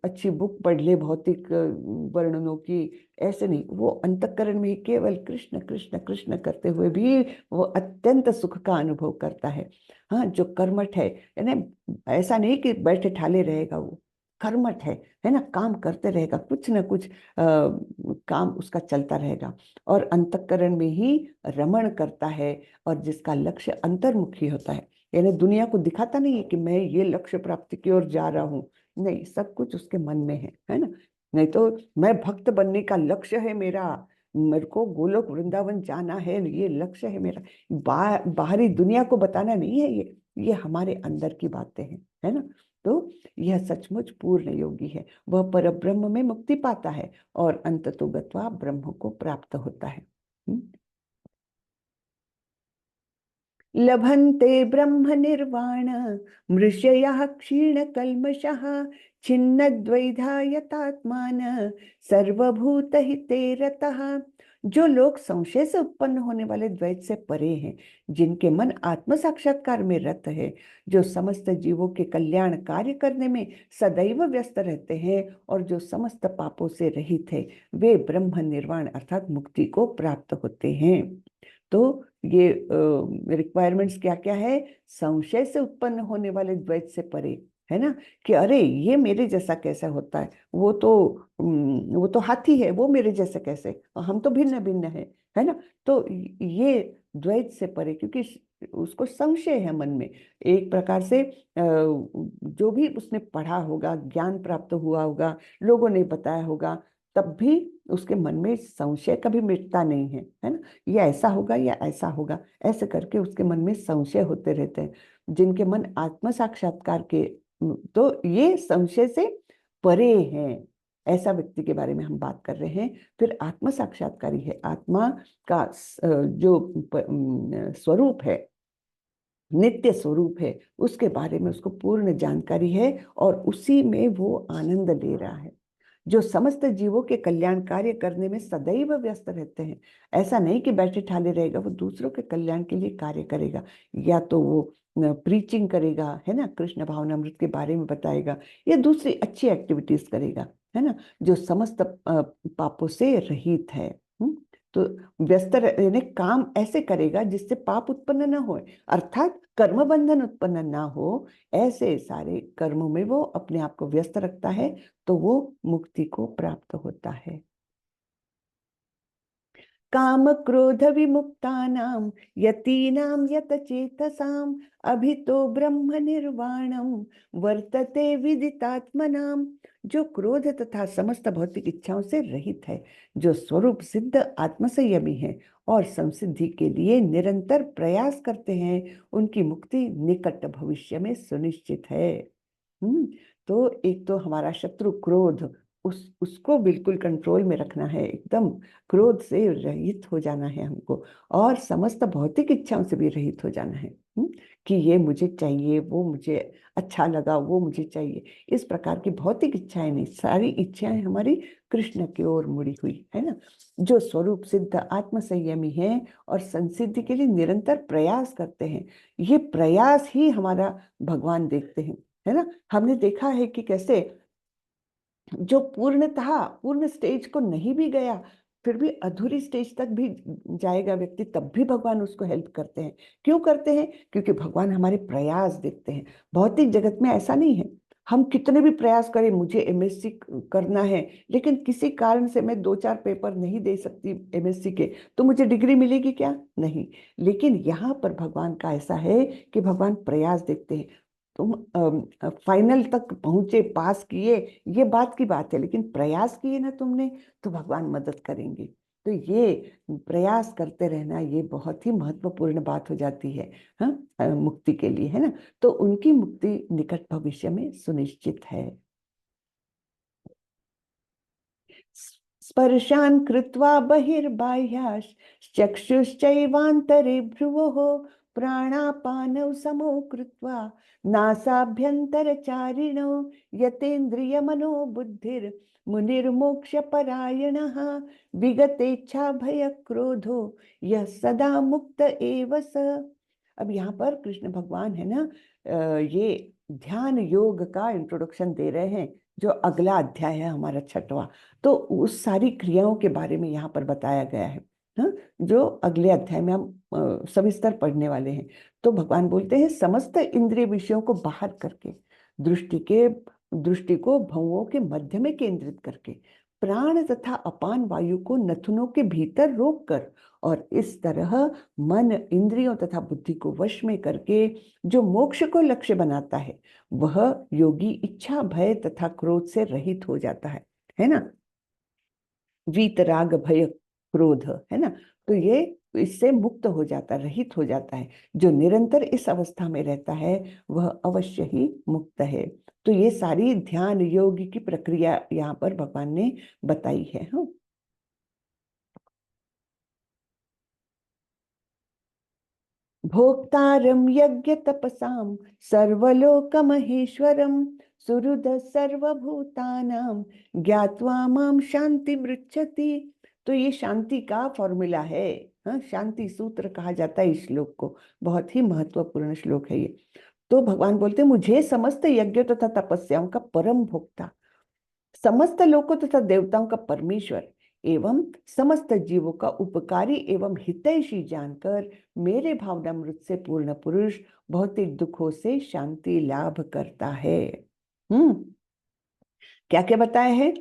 अच्छी बुक पढ़ ले भौतिक वर्णनों की, ऐसे नहीं। वो अंतःकरण में ही केवल कृष्ण कृष्ण कृष्ण करते हुए भी वो अत्यंत सुख का अनुभव करता है। हाँ, जो कर्मठ है, यानी ऐसा नहीं कि बैठे ठाले रहेगा, वो कर्मठ है ना, काम करते रहेगा, कुछ ना कुछ काम उसका चलता रहेगा और अंतःकरण में ही रमण करता है, और जिसका लक्ष्य अंतर्मुखी होता है, यानी दुनिया को दिखाता नहीं है कि मैं ये लक्ष्य प्राप्ति की ओर जा रहा हूँ, नहीं, सब कुछ उसके मन में है ना। नहीं तो मैं भक्त बनने का लक्ष्य है मेरा, मेरे को गोलोक वृंदावन जाना है, ये लक्ष्य है मेरा। बाहरी दुनिया को बताना नहीं है, ये हमारे अंदर की बातें हैं, है ना। तो यह सचमुच पूर्ण योगी है, वह परब्रह्म में मुक्ति पाता है और अंततो गत्वा ब्रह्म को प्राप्त होता है। लभन्ते ब्रह्म निर्वाण मृषयः क्षीणकल्मषः छिन्नद्वैधायतात्मान सर्वभूतहिते रतः। जो लोग संशय से उत्पन्न होने वाले द्वैत से परे हैं, जिनके मन आत्म साक्षात्कार में रत है, जो समस्त जीवों के कल्याण कार्य करने में सदैव व्यस्त रहते हैं और जो समस्त पापों से रहित है, वे ब्रह्म निर्वाण अर्थात मुक्ति को प्राप्त होते हैं। तो ये रिक्वायरमेंट्स क्या क्या है, संशय से उत्पन्न होने वाले द्वैत से परे, है ना, कि अरे ये मेरे जैसा कैसे होता है, वो तो हाथी है, वो मेरे जैसे कैसे, हम तो भिन्न भिन्न है ना। तो ये द्वैत से परे, क्योंकि उसको संशय है मन में, एक प्रकार से जो भी उसने पढ़ा होगा, ज्ञान प्राप्त हुआ होगा, लोगों ने बताया होगा, तब भी उसके मन में संशय कभी मिटता नहीं है ना। ये ऐसा होगा या ऐसा होगा, ऐसे करके उसके मन में संशय होते रहते हैं। जिनके मन आत्म साक्षात्कार के तो ये संशय से परे हैं, ऐसा व्यक्ति के बारे में हम बात कर रहे हैं। फिर आत्म साक्षात्कारी है, आत्मा का जो स्वरूप है, नित्य स्वरूप है, उसके बारे में उसको पूर्ण जानकारी है और उसी में वो आनंद ले रहा है। जो समस्त जीवों के कल्याण कार्य करने में सदैव व्यस्त रहते हैं, ऐसा नहीं कि बैठे ठाले रहेगा, वो दूसरों के कल्याण के लिए कार्य करेगा। या तो वो प्रीचिंग करेगा, है ना, कृष्ण भावनामृत के बारे में बताएगा, या दूसरी अच्छी एक्टिविटीज करेगा, है ना, जो समस्त पापों से रहित है। तो व्यस्त यानी काम ऐसे करेगा जिससे पाप उत्पन्न न हो, अर्थात कर्म बंधन उत्पन्न ना हो। ऐसे सारे कर्मों में वो अपने आप को व्यस्त रखता है, तो वो मुक्ति को प्राप्त होता है। काम क्रोध विमुक्तानां यतीनां यतचेतसाम् अभितो ब्रह्म निर्वाणम वर्तते विदितात्मनाम। जो क्रोध तथा समस्त भौतिक इच्छाओं से रहित है, जो स्वरूप सिद्ध आत्मसंयमी है और संसिद्धि के लिए निरंतर प्रयास करते हैं, उनकी मुक्ति निकट भविष्य में सुनिश्चित है। तो एक तो हमारा शत्रु क्रोध, उसको बिल्कुल कंट्रोल में रखना है, एकदम क्रोध से रहित हो जाना है हमको, और समस्त भौतिक इच्छाओं से भी रहित हो जाना है। कि ये मुझे चाहिए, वो मुझे अच्छा लगा, वो मुझे चाहिए, इस प्रकार की भौतिक इच्छाएं नहीं, सारी इच्छाएं हमारी कृष्ण की ओर मुड़ी हुई है ना। जो स्वरूप सिद्ध आत्म संयमी है और संसिद्धि के लिए निरंतर प्रयास करते हैं, ये प्रयास ही हमारा भगवान देखते हैं, है ना। हमने देखा है कि कैसे जो पूर्णतः पूर्ण स्टेज को नहीं भी गया, फिर भी अधूरी स्टेज तक भी जाएगा व्यक्ति, तब भी भगवान उसको हेल्प करते हैं। क्यों करते हैं? क्योंकि भगवान हमारे प्रयास देखते हैं। भौतिक जगत में ऐसा नहीं है, हम कितने भी प्रयास करें, मुझे एमएससी करना है, लेकिन किसी कारण से मैं 2-4 पेपर नहीं दे सकती एमएससी के, तो मुझे डिग्री मिलेगी क्या? नहीं। लेकिन यहाँ पर भगवान का ऐसा है कि भगवान प्रयास देखते हैं। तुम फाइनल तक पहुंचे, पास किए, ये बात की बात है, लेकिन प्रयास किए ना तुमने, तो भगवान मदद करेंगे। तो ये प्रयास करते रहना, ये बहुत ही महत्वपूर्ण बात हो जाती है, हाँ, मुक्ति के लिए, है ना। तो उनकी मुक्ति निकट भविष्य में सुनिश्चित है। स्पर्शान् कृत्वा बहिर्बाह्याश् चक्षुश्चैवान्तरे भ्रुवोः प्राणापानौ समौ कृत्वा नासाभ्यन्तरचारिणौ यतेन्द्रियमनो बुद्धिर्मुनिर्मोक्षपरायणः विगतेच्छा भयक्रोधो यः सदा मुक्त एव स। अब यहाँ पर कृष्ण भगवान है ना, ये ध्यान योग का इंट्रोडक्शन दे रहे हैं, जो अगला अध्याय है हमारा 6वां। तो उस सारी क्रियाओं के बारे में यहाँ पर बताया गया है, हाँ, जो अगले अध्याय में हम सविस्तर पढ़ने वाले हैं। तो भगवान बोलते हैं, समस्त इंद्रिय विषयों को बाहर करके, दृष्टि को भवों के मध्य में केंद्रित करके, प्राण तथा अपान वायु को नथुनों के भीतर रोक कर, और इस तरह मन इंद्रियों तथा बुद्धि को वश में करके जो मोक्ष को लक्ष्य बनाता है, वह योगी इच्छा भय तथा क्रोध से रहित हो जाता है ना। वीतराग भय क्रोध, है ना। तो ये इससे मुक्त हो जाता, रहित हो जाता है। जो निरंतर इस अवस्था में रहता है, वह अवश्य ही मुक्त है। तो ये सारी ध्यान योग की प्रक्रिया यहाँ पर भगवान ने बताई है। हाँ, भोक्तारं यज्ञ तपसां सर्वलोकमहेश्वरं सुहृद सर्वभूतानां ज्ञात्वा मां शांति मृच्छति। तो ये शांति का फॉर्मूला है, हाँ, शांति सूत्र कहा जाता है इस श्लोक को। बहुत ही महत्वपूर्ण श्लोक है ये। तो भगवान बोलते हैं, मुझे समस्त यज्ञ तथा तपस्याओं का परम भोक्ता, समस्त लोकों तथा देवताओं का परमेश्वर एवं समस्त जीवों का उपकारी एवं हितैषी जानकर मेरे भावनामृत से पूर्ण पुरुष भौतिक दुखों से शांति लाभ करता है। क्या क्या बताया है?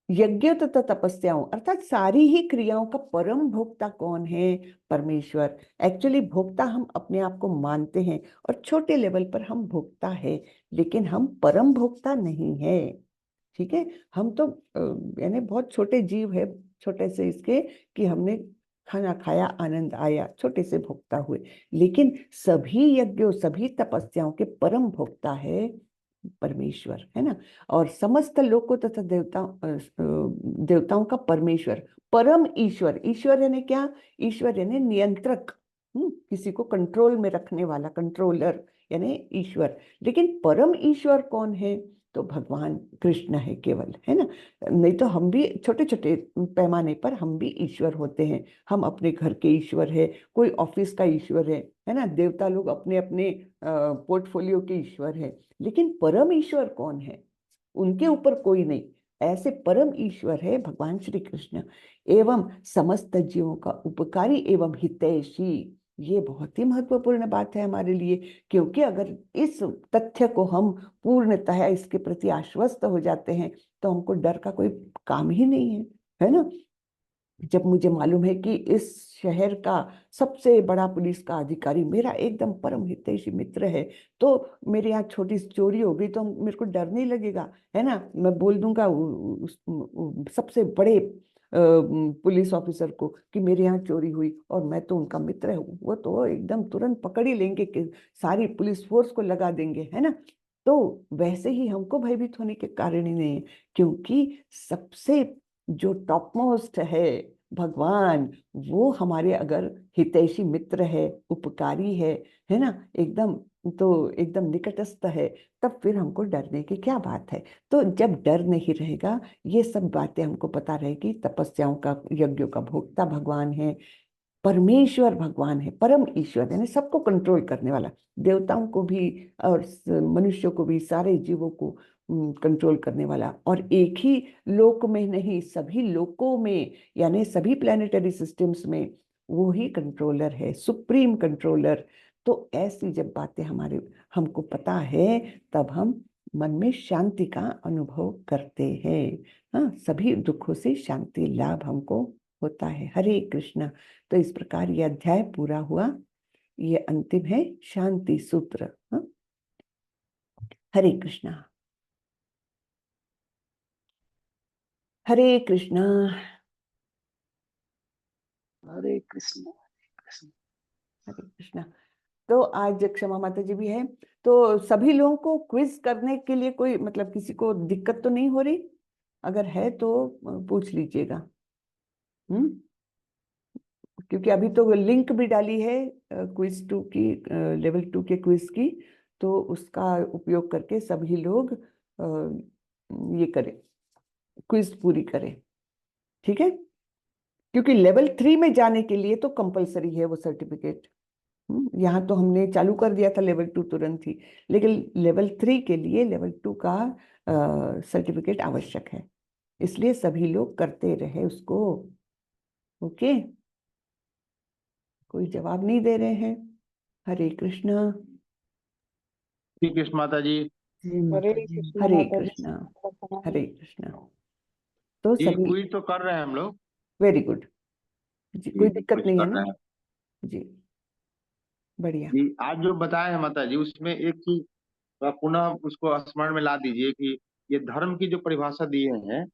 यज्ञ तथा तपस्याओं अर्थात सारी ही क्रियाओं का परम भोक्ता कौन है? परमेश्वर। एक्चुअली भोक्ता हम अपने आप को मानते हैं, और छोटे लेवल पर हम भोक्ता है, लेकिन हम परम भोक्ता नहीं है। ठीक है, हम तो यानी बहुत छोटे जीव है, छोटे से इसके कि हमने खाना खाया, आनंद आया, छोटे से भोक्ता हुए, लेकिन सभी यज्ञों, सभी तपस्याओं के परम भोक्ता है परमेश्वर, है ना। और समस्त लोकों तथा देवताओं का परमेश्वर, परम ईश्वर, ईश्वर यानी क्या, ईश्वर यानी नियंत्रक, किसी को कंट्रोल में रखने वाला, कंट्रोलर यानी ईश्वर। लेकिन परम ईश्वर कौन है, तो भगवान कृष्ण है केवल, है ना। नहीं तो हम भी छोटे छोटे पैमाने पर हम भी ईश्वर होते हैं, हम अपने घर के ईश्वर है, कोई ऑफिस का ईश्वर है ना, देवता लोग अपने अपने पोर्टफोलियो के ईश्वर है। लेकिन परम ईश्वर कौन है, उनके ऊपर कोई नहीं, ऐसे परम ईश्वर है भगवान श्री कृष्ण, एवं समस्त जीवों का उपकारी एवं हितैषी। ये बहुत ही महत्वपूर्ण बात है हमारे लिए, क्योंकि अगर इस तथ्य को हम पूर्णतः इसके प्रति आश्वस्त हो जाते हैं तो हमको डर का कोई काम ही नहीं है ना। जब मुझे मालूम है कि इस शहर का सबसे बड़ा पुलिस का अधिकारी मेरा एकदम परम हितैषी मित्र है, तो मेरे यहाँ छोटी सी चोरी हो गई तो मेरे को डर नहीं लगेगा, है ना। मैं बोल दूंगा सबसे बड़े पुलिस ऑफिसर को कि मेरे यहाँ चोरी हुई और मैं तो उनका मित्र हूँ, वो तो एकदम तुरंत पकड़ ही लेंगे कि सारी पुलिस फोर्स को लगा देंगे, है ना। तो वैसे ही हमको भयभीत होने के कारण ही नहीं है, क्योंकि सबसे जो टॉप मोस्ट है भगवान, वो हमारे अगर हितैषी मित्र है, उपकारी है ना, एकदम, तो एकदम निकटस्थ है, तब फिर हमको डरने की क्या बात है। तो जब डर नहीं रहेगा, ये सब बातें हमको पता रहेगी, तपस्याओं का, यज्ञों का भोक्ता भगवान है, परमेश्वर भगवान है, परम ईश्वर यानी सबको कंट्रोल करने वाला, देवताओं को भी और मनुष्यों को भी, सारे जीवों को कंट्रोल करने वाला, और एक ही लोक में नहीं, सभी लोकों में, यानी सभी प्लेनेटरी सिस्टम्स में वो ही कंट्रोलर है, सुप्रीम कंट्रोलर। तो ऐसी जब बातें हमारे हमको पता है, तब हम मन में शांति का अनुभव करते हैं। हाँ, सभी दुखों से शांति लाभ हमको होता है। हरे कृष्ण। तो इस प्रकार ये अध्याय पूरा हुआ, ये अंतिम है शांति सूत्र। हाँ? हरे कृष्णा। हरे कृष्णा। हरे कृष्ण कृष्ण। हरे कृष्णा। तो आज क्षमा माता जी भी है, तो सभी लोगों को क्विज करने के लिए कोई मतलब किसी को दिक्कत तो नहीं हो रही, अगर है तो पूछ लीजिएगा। क्योंकि अभी तो लिंक भी डाली है क्विज 2 की, लेवल 2 के क्विज की, तो उसका उपयोग करके सभी लोग ये करें, क्विज पूरी करें, ठीक है। क्योंकि लेवल 3 में जाने के लिए तो कंपलसरी है वो सर्टिफिकेट। यहाँ तो हमने चालू कर दिया था लेवल 2 तुरंत ही, लेकिन लेवल 3 के लिए लेवल 2 का सर्टिफिकेट आवश्यक है, इसलिए सभी लोग करते रहे उसको। ओके, कोई जवाब नहीं दे रहे हैं। हरे कृष्णा। श्री कृष्ण माता जी। हरे कृष्ण हरे माता जी। कृष्णा। हरे कृष्णा। तो जी सभी क्विज तो कर रहे हैं हम लोग। वेरी गुड जी, कोई दिक्कत क्विज नहीं है कर ना रहे हैं जी, बढ़िया। जी। आज जो बताए हैं माता जी, उसमें एक चीज पुनः उसको स्मरण में ला दीजिए कि ये धर्म की जो परिभाषा दिए हैं,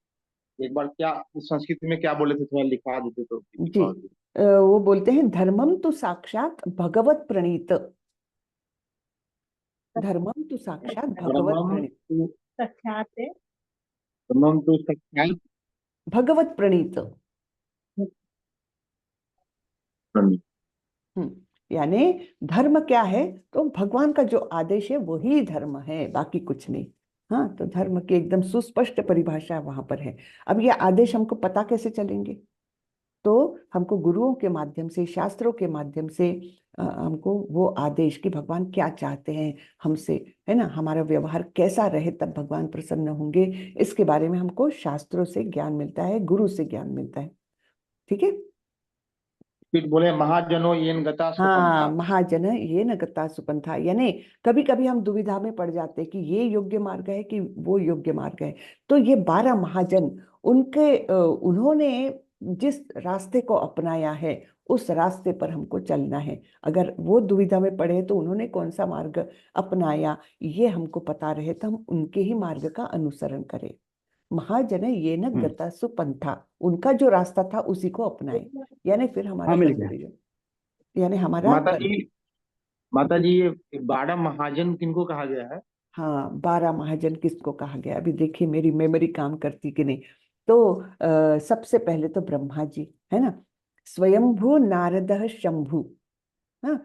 एक बार क्या संस्कृत में क्या बोले थे, थोड़ा लिखा देते तो जी, लिखा होती। वो बोलते हैं धर्मम तो साक्षात भगवत प्रणीत, धर्मम तो साक्षात भगवत धर्मम प्रणीत, तु सख्यात है। धर्मम तु सख्यात भगवत प्रणीत। प्रणीत। यानी धर्म क्या है, तो भगवान का जो आदेश है वही धर्म है, बाकी कुछ नहीं। हाँ, तो धर्म की एकदम सुस्पष्ट परिभाषा वहां पर है। अब ये आदेश हमको पता कैसे चलेंगे, तो हमको गुरुओं के माध्यम से, शास्त्रों के माध्यम से हमको वो आदेश कि भगवान क्या चाहते हैं हमसे, है ना, हमारा व्यवहार कैसा रहे तब भगवान प्रसन्न होंगे, इसके बारे में हमको शास्त्रों से ज्ञान मिलता है, गुरु से ज्ञान मिलता है, ठीक है। फिर बोले महाजनो येन गता हाँ, स्वपंथा। महाजन ये न गता सुपंथा, यानी कभी कभी हम दुविधा में पड़ जाते हैं कि ये योग्य मार्ग है कि वो योग्य मार्ग है। तो ये 12 महाजन, उनके उन्होंने जिस रास्ते को अपनाया है उस रास्ते पर हमको चलना है। अगर वो दुविधा में पड़े तो उन्होंने कौन सा मार्ग अपनाया ये हमको पता रहे, तो हम उनके ही मार्ग का अनुसरण करें। महाजन ये न हम्म। गता सुपंथा, उनका जो रास्ता था उसी को अपनाए, यानी फिर हमारा हाँ, मिल कर्म गया। प्रयोजन, यानी हमारा माता जी ये 12 महाजन किनको कहा गया है? हाँ, 12 महाजन किसको कहा गया, अभी देखिए मेरी मेमोरी काम करती कि नहीं। तो सबसे पहले तो ब्रह्मा जी है ना, स्वयंभू नारद शंभु, हाँ,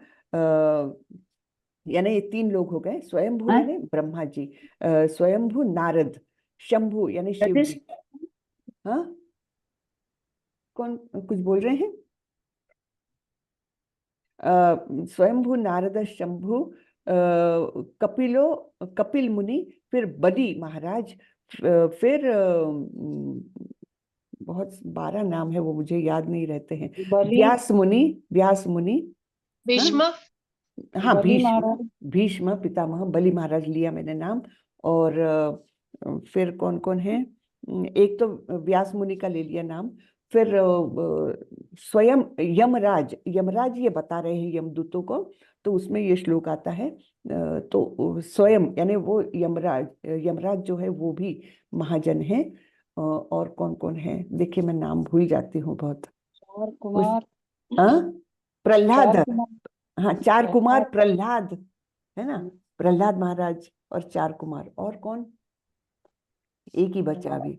यानी ये 3 लोग हो गए। स्वयंभू हाँ? यानी ब्रह्मा जी, स्वयंभू नारद, शंभु यानी शिव That is- जी। हाँ, कौन कुछ बोल रहे हैं? स्वयंभू नारद शंभु, कपिलो कपिल मुनि, फिर बलि महाराज, फिर बहुत 12 नाम है, वो मुझे याद नहीं रहते हैं। बलि व्यास मुनि, व्यास मुनि, हाँ भीष्म हाँ, बलि भीष्म, महाराज भीष्म पितामह, बलि महाराज लिया मैंने नाम। और फिर कौन कौन है, एक तो व्यास मुनि का ले लिया नाम। फिर स्वयं यमराज, यमराज ये बता रहे हैं यमदूतों को, तो उसमें ये श्लोक आता है। तो स्वयं यानी वो यमराज, यमराज जो है वो भी महाजन है। और कौन कौन है देखिए, मैं नाम भूल जाती हूँ बहुत। चार कुमार, हाँ, प्रहलाद, चार कुमार, हाँ 4 कुमार, प्रहलाद, प्रहलाद है ना, प्रहलाद महाराज और 4 कुमार। और कौन, एक ही बचा अभी,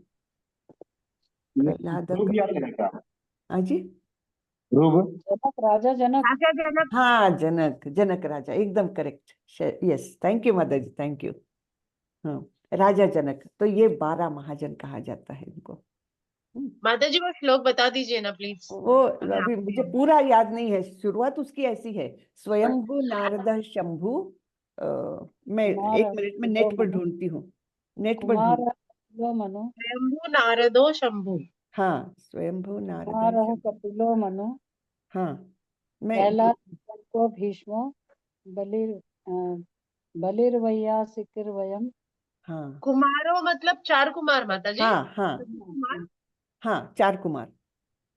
प्रहलाद, ध्रुव याद है क्या? हाँ जी, ध्रुव। जनक, राजा जनक, राजा जनक। हाँ जनक, जनक राजा, एकदम करेक्ट, यस, थैंक यू माता जी, थैंक यू। हाँ, राजा जनक, तो ये 12 महाजन कहा जाता है इनको। माता जी वो श्लोक बता दीजिए ना प्लीज। वो अभी मुझे पूरा याद नहीं है, शुरुआत उसकी ऐसी है, स्वयंभू नारद शंभु। मैं कुमार 1 मिनट में नेट पर ढूंढती हूँ, नेट पर कुमार ढूंढ, मनु, स्वयंभू नारदो शंभु। हाँ स्वयंभू नारद कुमार शंभु, कपिलो मनु, हाँ मैं प्रहलाद को भीष्मो, बलिर बलिर्वैयासिकिर वयम, हाँ कुमारो मतलब 4 कुमार माता जी। हाँ हाँ कुमार, हाँ 4 कुमार,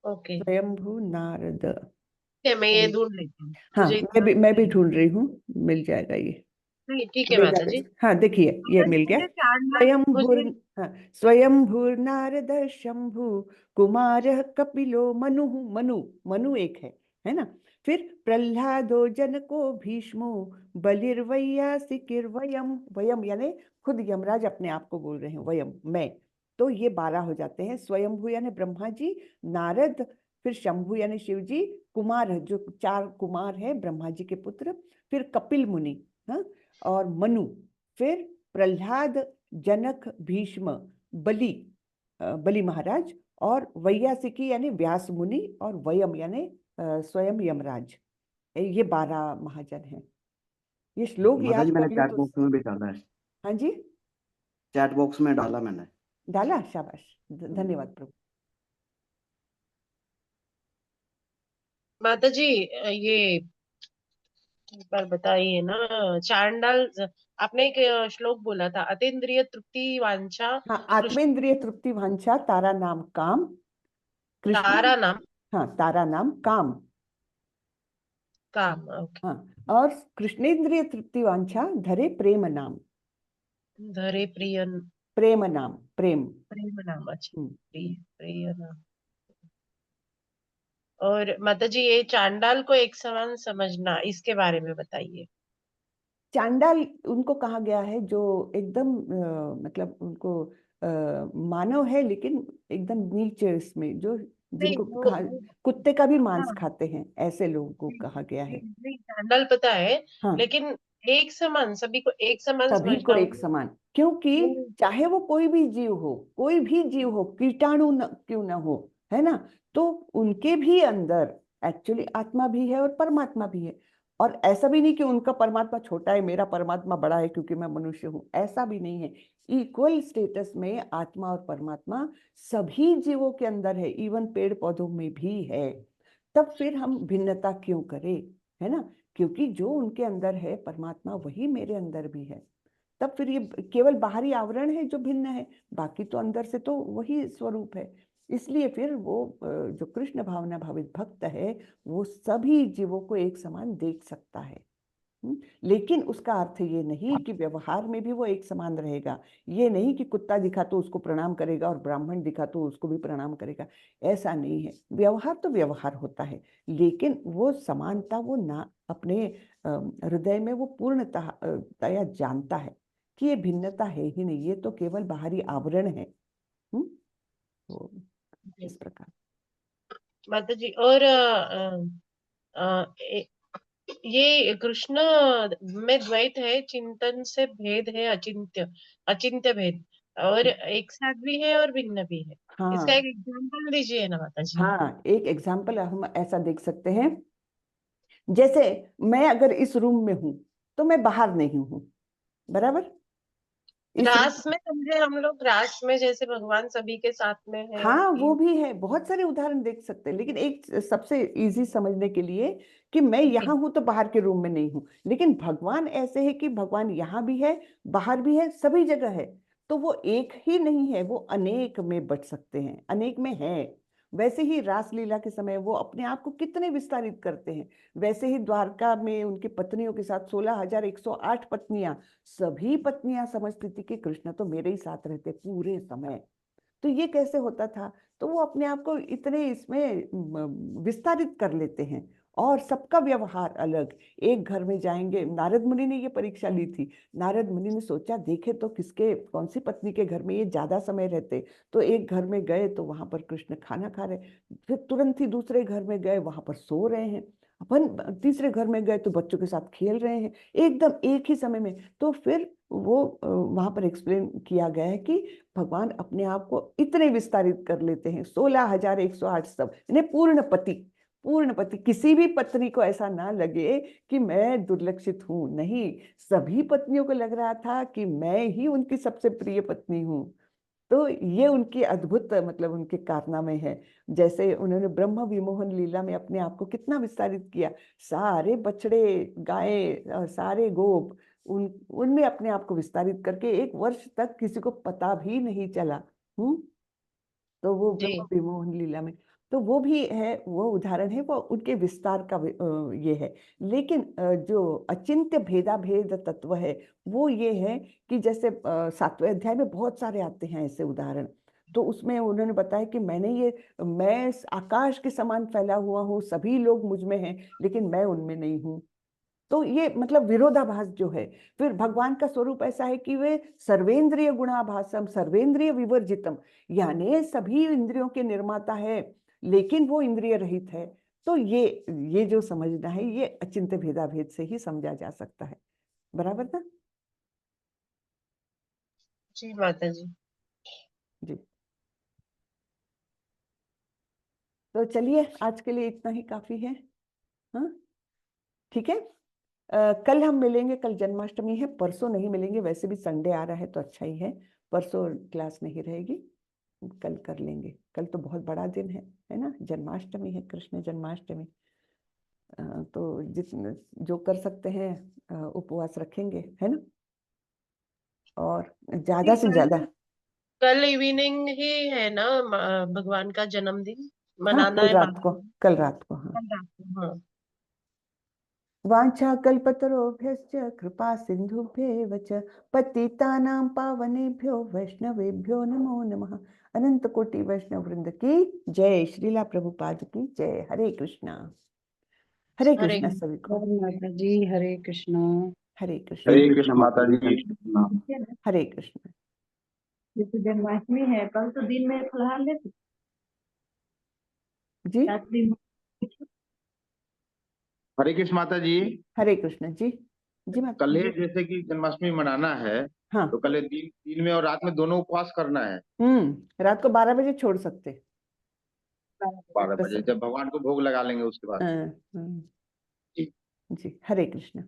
ओके। स्वयंभू नारद। ठीक है, मैं ये ढूंढ लेती हूँ। हाँ, मुझे मैं भी ढूंढ रही हूँ, मिल जाएगा ये, नहीं, ठीक है मिल माता जाएगा। जी। हाँ देखिए ये मिल गया, मुझे चांडाल स्वयंभूर, मुझे हाँ स्वयंभूर्नारद शंभु, कुमार कपिलो मनु, मनु मनु एक है ना। फिर प्रह्लादो जनको भीष्मो, बलिर्वैयासिकिर वयम, वयम यानी खुद यमराज अपने आप को बोल रहे हैं, वयम मैं। तो ये 12 हो जाते हैं, स्वयंभू यानी ब्रह्मा जी, नारद, फिर शंभु यानी शिव जी, कुमार जो 4 कुमार है ब्रह्मा जी के पुत्र, फिर कपिल मुनि, हाँ, और मनु, फिर प्रह्लाद, जनक, भीष्म, बलि, बलि महाराज, और वैयासिकी यानी व्यास मुनि, और वयम यानी स्वयं यमराज। ये 12 महाजन हैं। ये श्लोक माता याद जी मैंने कर लो चैट तो। बॉक्स में भी डाला है, हाँ जी, चैट बॉक्स में डाला मैंने। डाला, शाबाश, धन्यवाद प्रभु। माता जी ये एक बार बताइए ना, चांडाल आपने एक श्लोक बोला था, अतीन्द्रिय तृप्ति वांछा हाँ, कृष्ण आत्मेंद्रिय तृप्ति वांछा, तारा नाम काम, कृष्ण, तारा नाम हाँ तारा नाम काम, काम, ओके। हाँ, और कृष्णेंद्रिय तृप्ति वांछा धरे प्रेम नाम, धरे प्रिय प्रेम नाम, प्रेम। प्रेम नाम, अच्छा हम्म। प्रिय प्रिय नाम। और माता जी ये चांडाल को एक समान समझना, इसके बारे में बताइए। चांडाल उनको कहा गया है जो एकदम मतलब उनको मानव है लेकिन एकदम नीच इसमें, जो नहीं जिनको कहा, कुत्ते का भी मांस हाँ, खाते हैं, ऐसे लोगों को कहा गया है। नहीं, चांडाल पता है, हाँ, लेकिन एक समान, सभी को एक समान सभी को समझना एक समान, क्योंकि वो- चाहे वो कोई भी जीव हो, कोई भी जीव हो, कीटाणु न क्यों ना हो, है ना, तो उनके भी अंदर एक्चुअली आत्मा भी है और परमात्मा भी है। और ऐसा भी नहीं कि उनका परमात्मा छोटा है, मेरा परमात्मा बड़ा है क्योंकि मैं मनुष्य हूँ, ऐसा भी नहीं है। इक्वल स्टेटस में आत्मा और परमात्मा सभी जीवों के अंदर है, इवन पेड़ पौधों में भी है। तब फिर हम भिन्नता क्यों करें, है ना, क्योंकि जो उनके अंदर है परमात्मा वही मेरे अंदर भी है। तब फिर ये केवल बाहरी आवरण है जो भिन्न है, बाकी तो अंदर से तो वही स्वरूप है। इसलिए फिर वो जो कृष्ण भावना भावित भक्त है वो सभी जीवों को एक समान देख सकता है, लेकिन उसका अर्थ ये नहीं कि व्यवहार में भी वो एक समान रहेगा। ये नहीं कि कुत्ता दिखा तो उसको प्रणाम करेगा और ब्राह्मण दिखा तो उसको भी प्रणाम करेगा, ऐसा नहीं है। व्यवहार तो व्यवहार होता है, लेकिन वो समानता वो ना अपने हृदय में वो पूर्णतः तया जानता है कि ये भिन्नता है ही नहीं, ये तो केवल बाहरी आवरण है। तो इस प्रकार माता जी। और ये कृष्ण में द्वैत है, चिंतन से भेद है, अचिंत्य अचिंत्य भेद, और एक साथ भी है और भिन्न भी है। इसका हाँ एक एग्जांपल दीजिए ना माता जी। हाँ, एक एग्जाम्पल हम ऐसा देख सकते हैं, जैसे मैं अगर इस रूम में हूं तो मैं बाहर नहीं हूं, बराबर। इस रूम, रास में समझे हम लोग, रास में जैसे भगवान सभी के साथ में है हाँ वो कि भी है, बहुत सारे उदाहरण देख सकते हैं, लेकिन एक सबसे इजी समझने के लिए कि मैं यहाँ हूं तो बाहर के रूम में नहीं हूं, लेकिन भगवान ऐसे है कि भगवान यहाँ भी है, बाहर भी है, सभी जगह है। तो वो एक ही नहीं है, वो अनेक में बट सकते हैं, अनेक में है। वैसे ही रासलीला के समय वो अपने आप को कितने विस्तारित करते हैं, वैसे ही द्वारका में उनकी पत्नियों के साथ 16,108 पत्नियां, सभी पत्नियां समझती थी कि कृष्ण तो मेरे ही साथ रहते पूरे समय। तो ये कैसे होता था? तो वो अपने आप को इतने इसमें विस्तारित कर लेते हैं, और सबका व्यवहार अलग। एक घर में जाएंगे, नारद मुनि ने ये परीक्षा ली थी। नारद मुनि ने सोचा देखे तो किसके कौन सी पत्नी के घर में ये ज्यादा समय रहते। तो एक घर में गए तो वहां पर कृष्ण खाना खा रहे, फिर तुरंत ही दूसरे घर में गए, वहां पर सो रहे हैं। अपन तीसरे घर में गए तो बच्चों के साथ खेल रहे हैं, एकदम एक ही समय में। तो फिर वो वहां पर एक्सप्लेन किया गया है कि भगवान अपने आप को इतने विस्तारित कर लेते हैं, 16,108 सब, इन्हें पूर्ण पति, किसी भी पत्नी को ऐसा ना लगे कि मैं दुर्लक्षित हूं, नहीं, सभी पत्नियों को लग रहा था कि मैं ही उनकी सबसे प्रिय पत्नी हूं। तो ये उनकी अद्भुत मतलब उनके कारनामे हैं। जैसे उन्होंने ब्रह्म विमोहन लीला में अपने आप को कितना विस्तारित किया, सारे बछड़े गायें और सारे गोप, उनमें अपने आप को विस्तारित करके 1 वर्ष तक किसी को पता भी नहीं चला। तो वो जी ब्रह्म विमोहन लीला में, तो वो भी है, वो उदाहरण है, वो उनके विस्तार का ये है। लेकिन जो अचिंत्य भेदा भेद तत्व है वो ये है कि जैसे 7वें अध्याय में बहुत सारे आते हैं ऐसे उदाहरण। तो उसमें उन्होंने बताया कि मैं आकाश के समान फैला हुआ हूँ, सभी लोग मुझ में हैं लेकिन मैं उनमें नहीं हूँ। तो ये मतलब विरोधाभास जो है। फिर भगवान का स्वरूप ऐसा है कि वे सर्वेंद्रिय गुणाभासम सर्वेंद्रिय विवर्जितम, यानी सभी इंद्रियों के निर्माता है लेकिन वो इंद्रिय रहित है। तो ये जो समझना है ये अचिंत्य भेदाभेद से ही समझा जा सकता है, बराबर ना जी माता जी। जी। तो चलिए आज के लिए इतना ही काफी है। हाँ ठीक है। कल हम मिलेंगे, कल जन्माष्टमी है, परसों नहीं मिलेंगे, वैसे भी संडे आ रहा है तो अच्छा ही है, परसों क्लास नहीं रहेगी, कल कर लेंगे। कल तो बहुत बड़ा दिन है ना, जन्माष्टमी है, कृष्ण जन्माष्टमी। तो जितने जो कर सकते हैं उपवास रखेंगे, है ना, और ज्यादा से ज्यादा। कल इवनिंग ही है ना भगवान का जन्मदिन हाँ मनाना कल है रात बाद को, में। कल रात को, हाँ। कल रात को, हाँ। वाञ्छाकल्पतरुभ्यश्च कृपा सिन्धुभ्येव च पतितानां पावनेभ्यो वैष्णवेभ्यो नमो नमः। अनंत कोटि वैष्णव वृंद की जय, श्रीला प्रभुपाद की जय। हरे कृष्णा, हरे हरे कृष्णा सभी को, माता जी, हरे कृष्णा। हरे कृष्णा, हरे कृष्ण माता जी। हरे कृष्णा। जैसे जन्माष्टमी है, कल तो दिन में फलाहार लेते जी रात दिन। हरे कृष्ण माता जी। हरे कृष्णा जी। जी माता कल जी। जैसे कि जन्माष्टमी मनाना है, हाँ तो कल दिन में और रात में दोनों उपवास करना है। रात को 12 बजे छोड़ सकते। 12 बस बजे जब भगवान को भोग लगा लेंगे उसके बाद। हाँ, जी। जी हरे कृष्णा।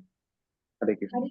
हरे कृष्ण।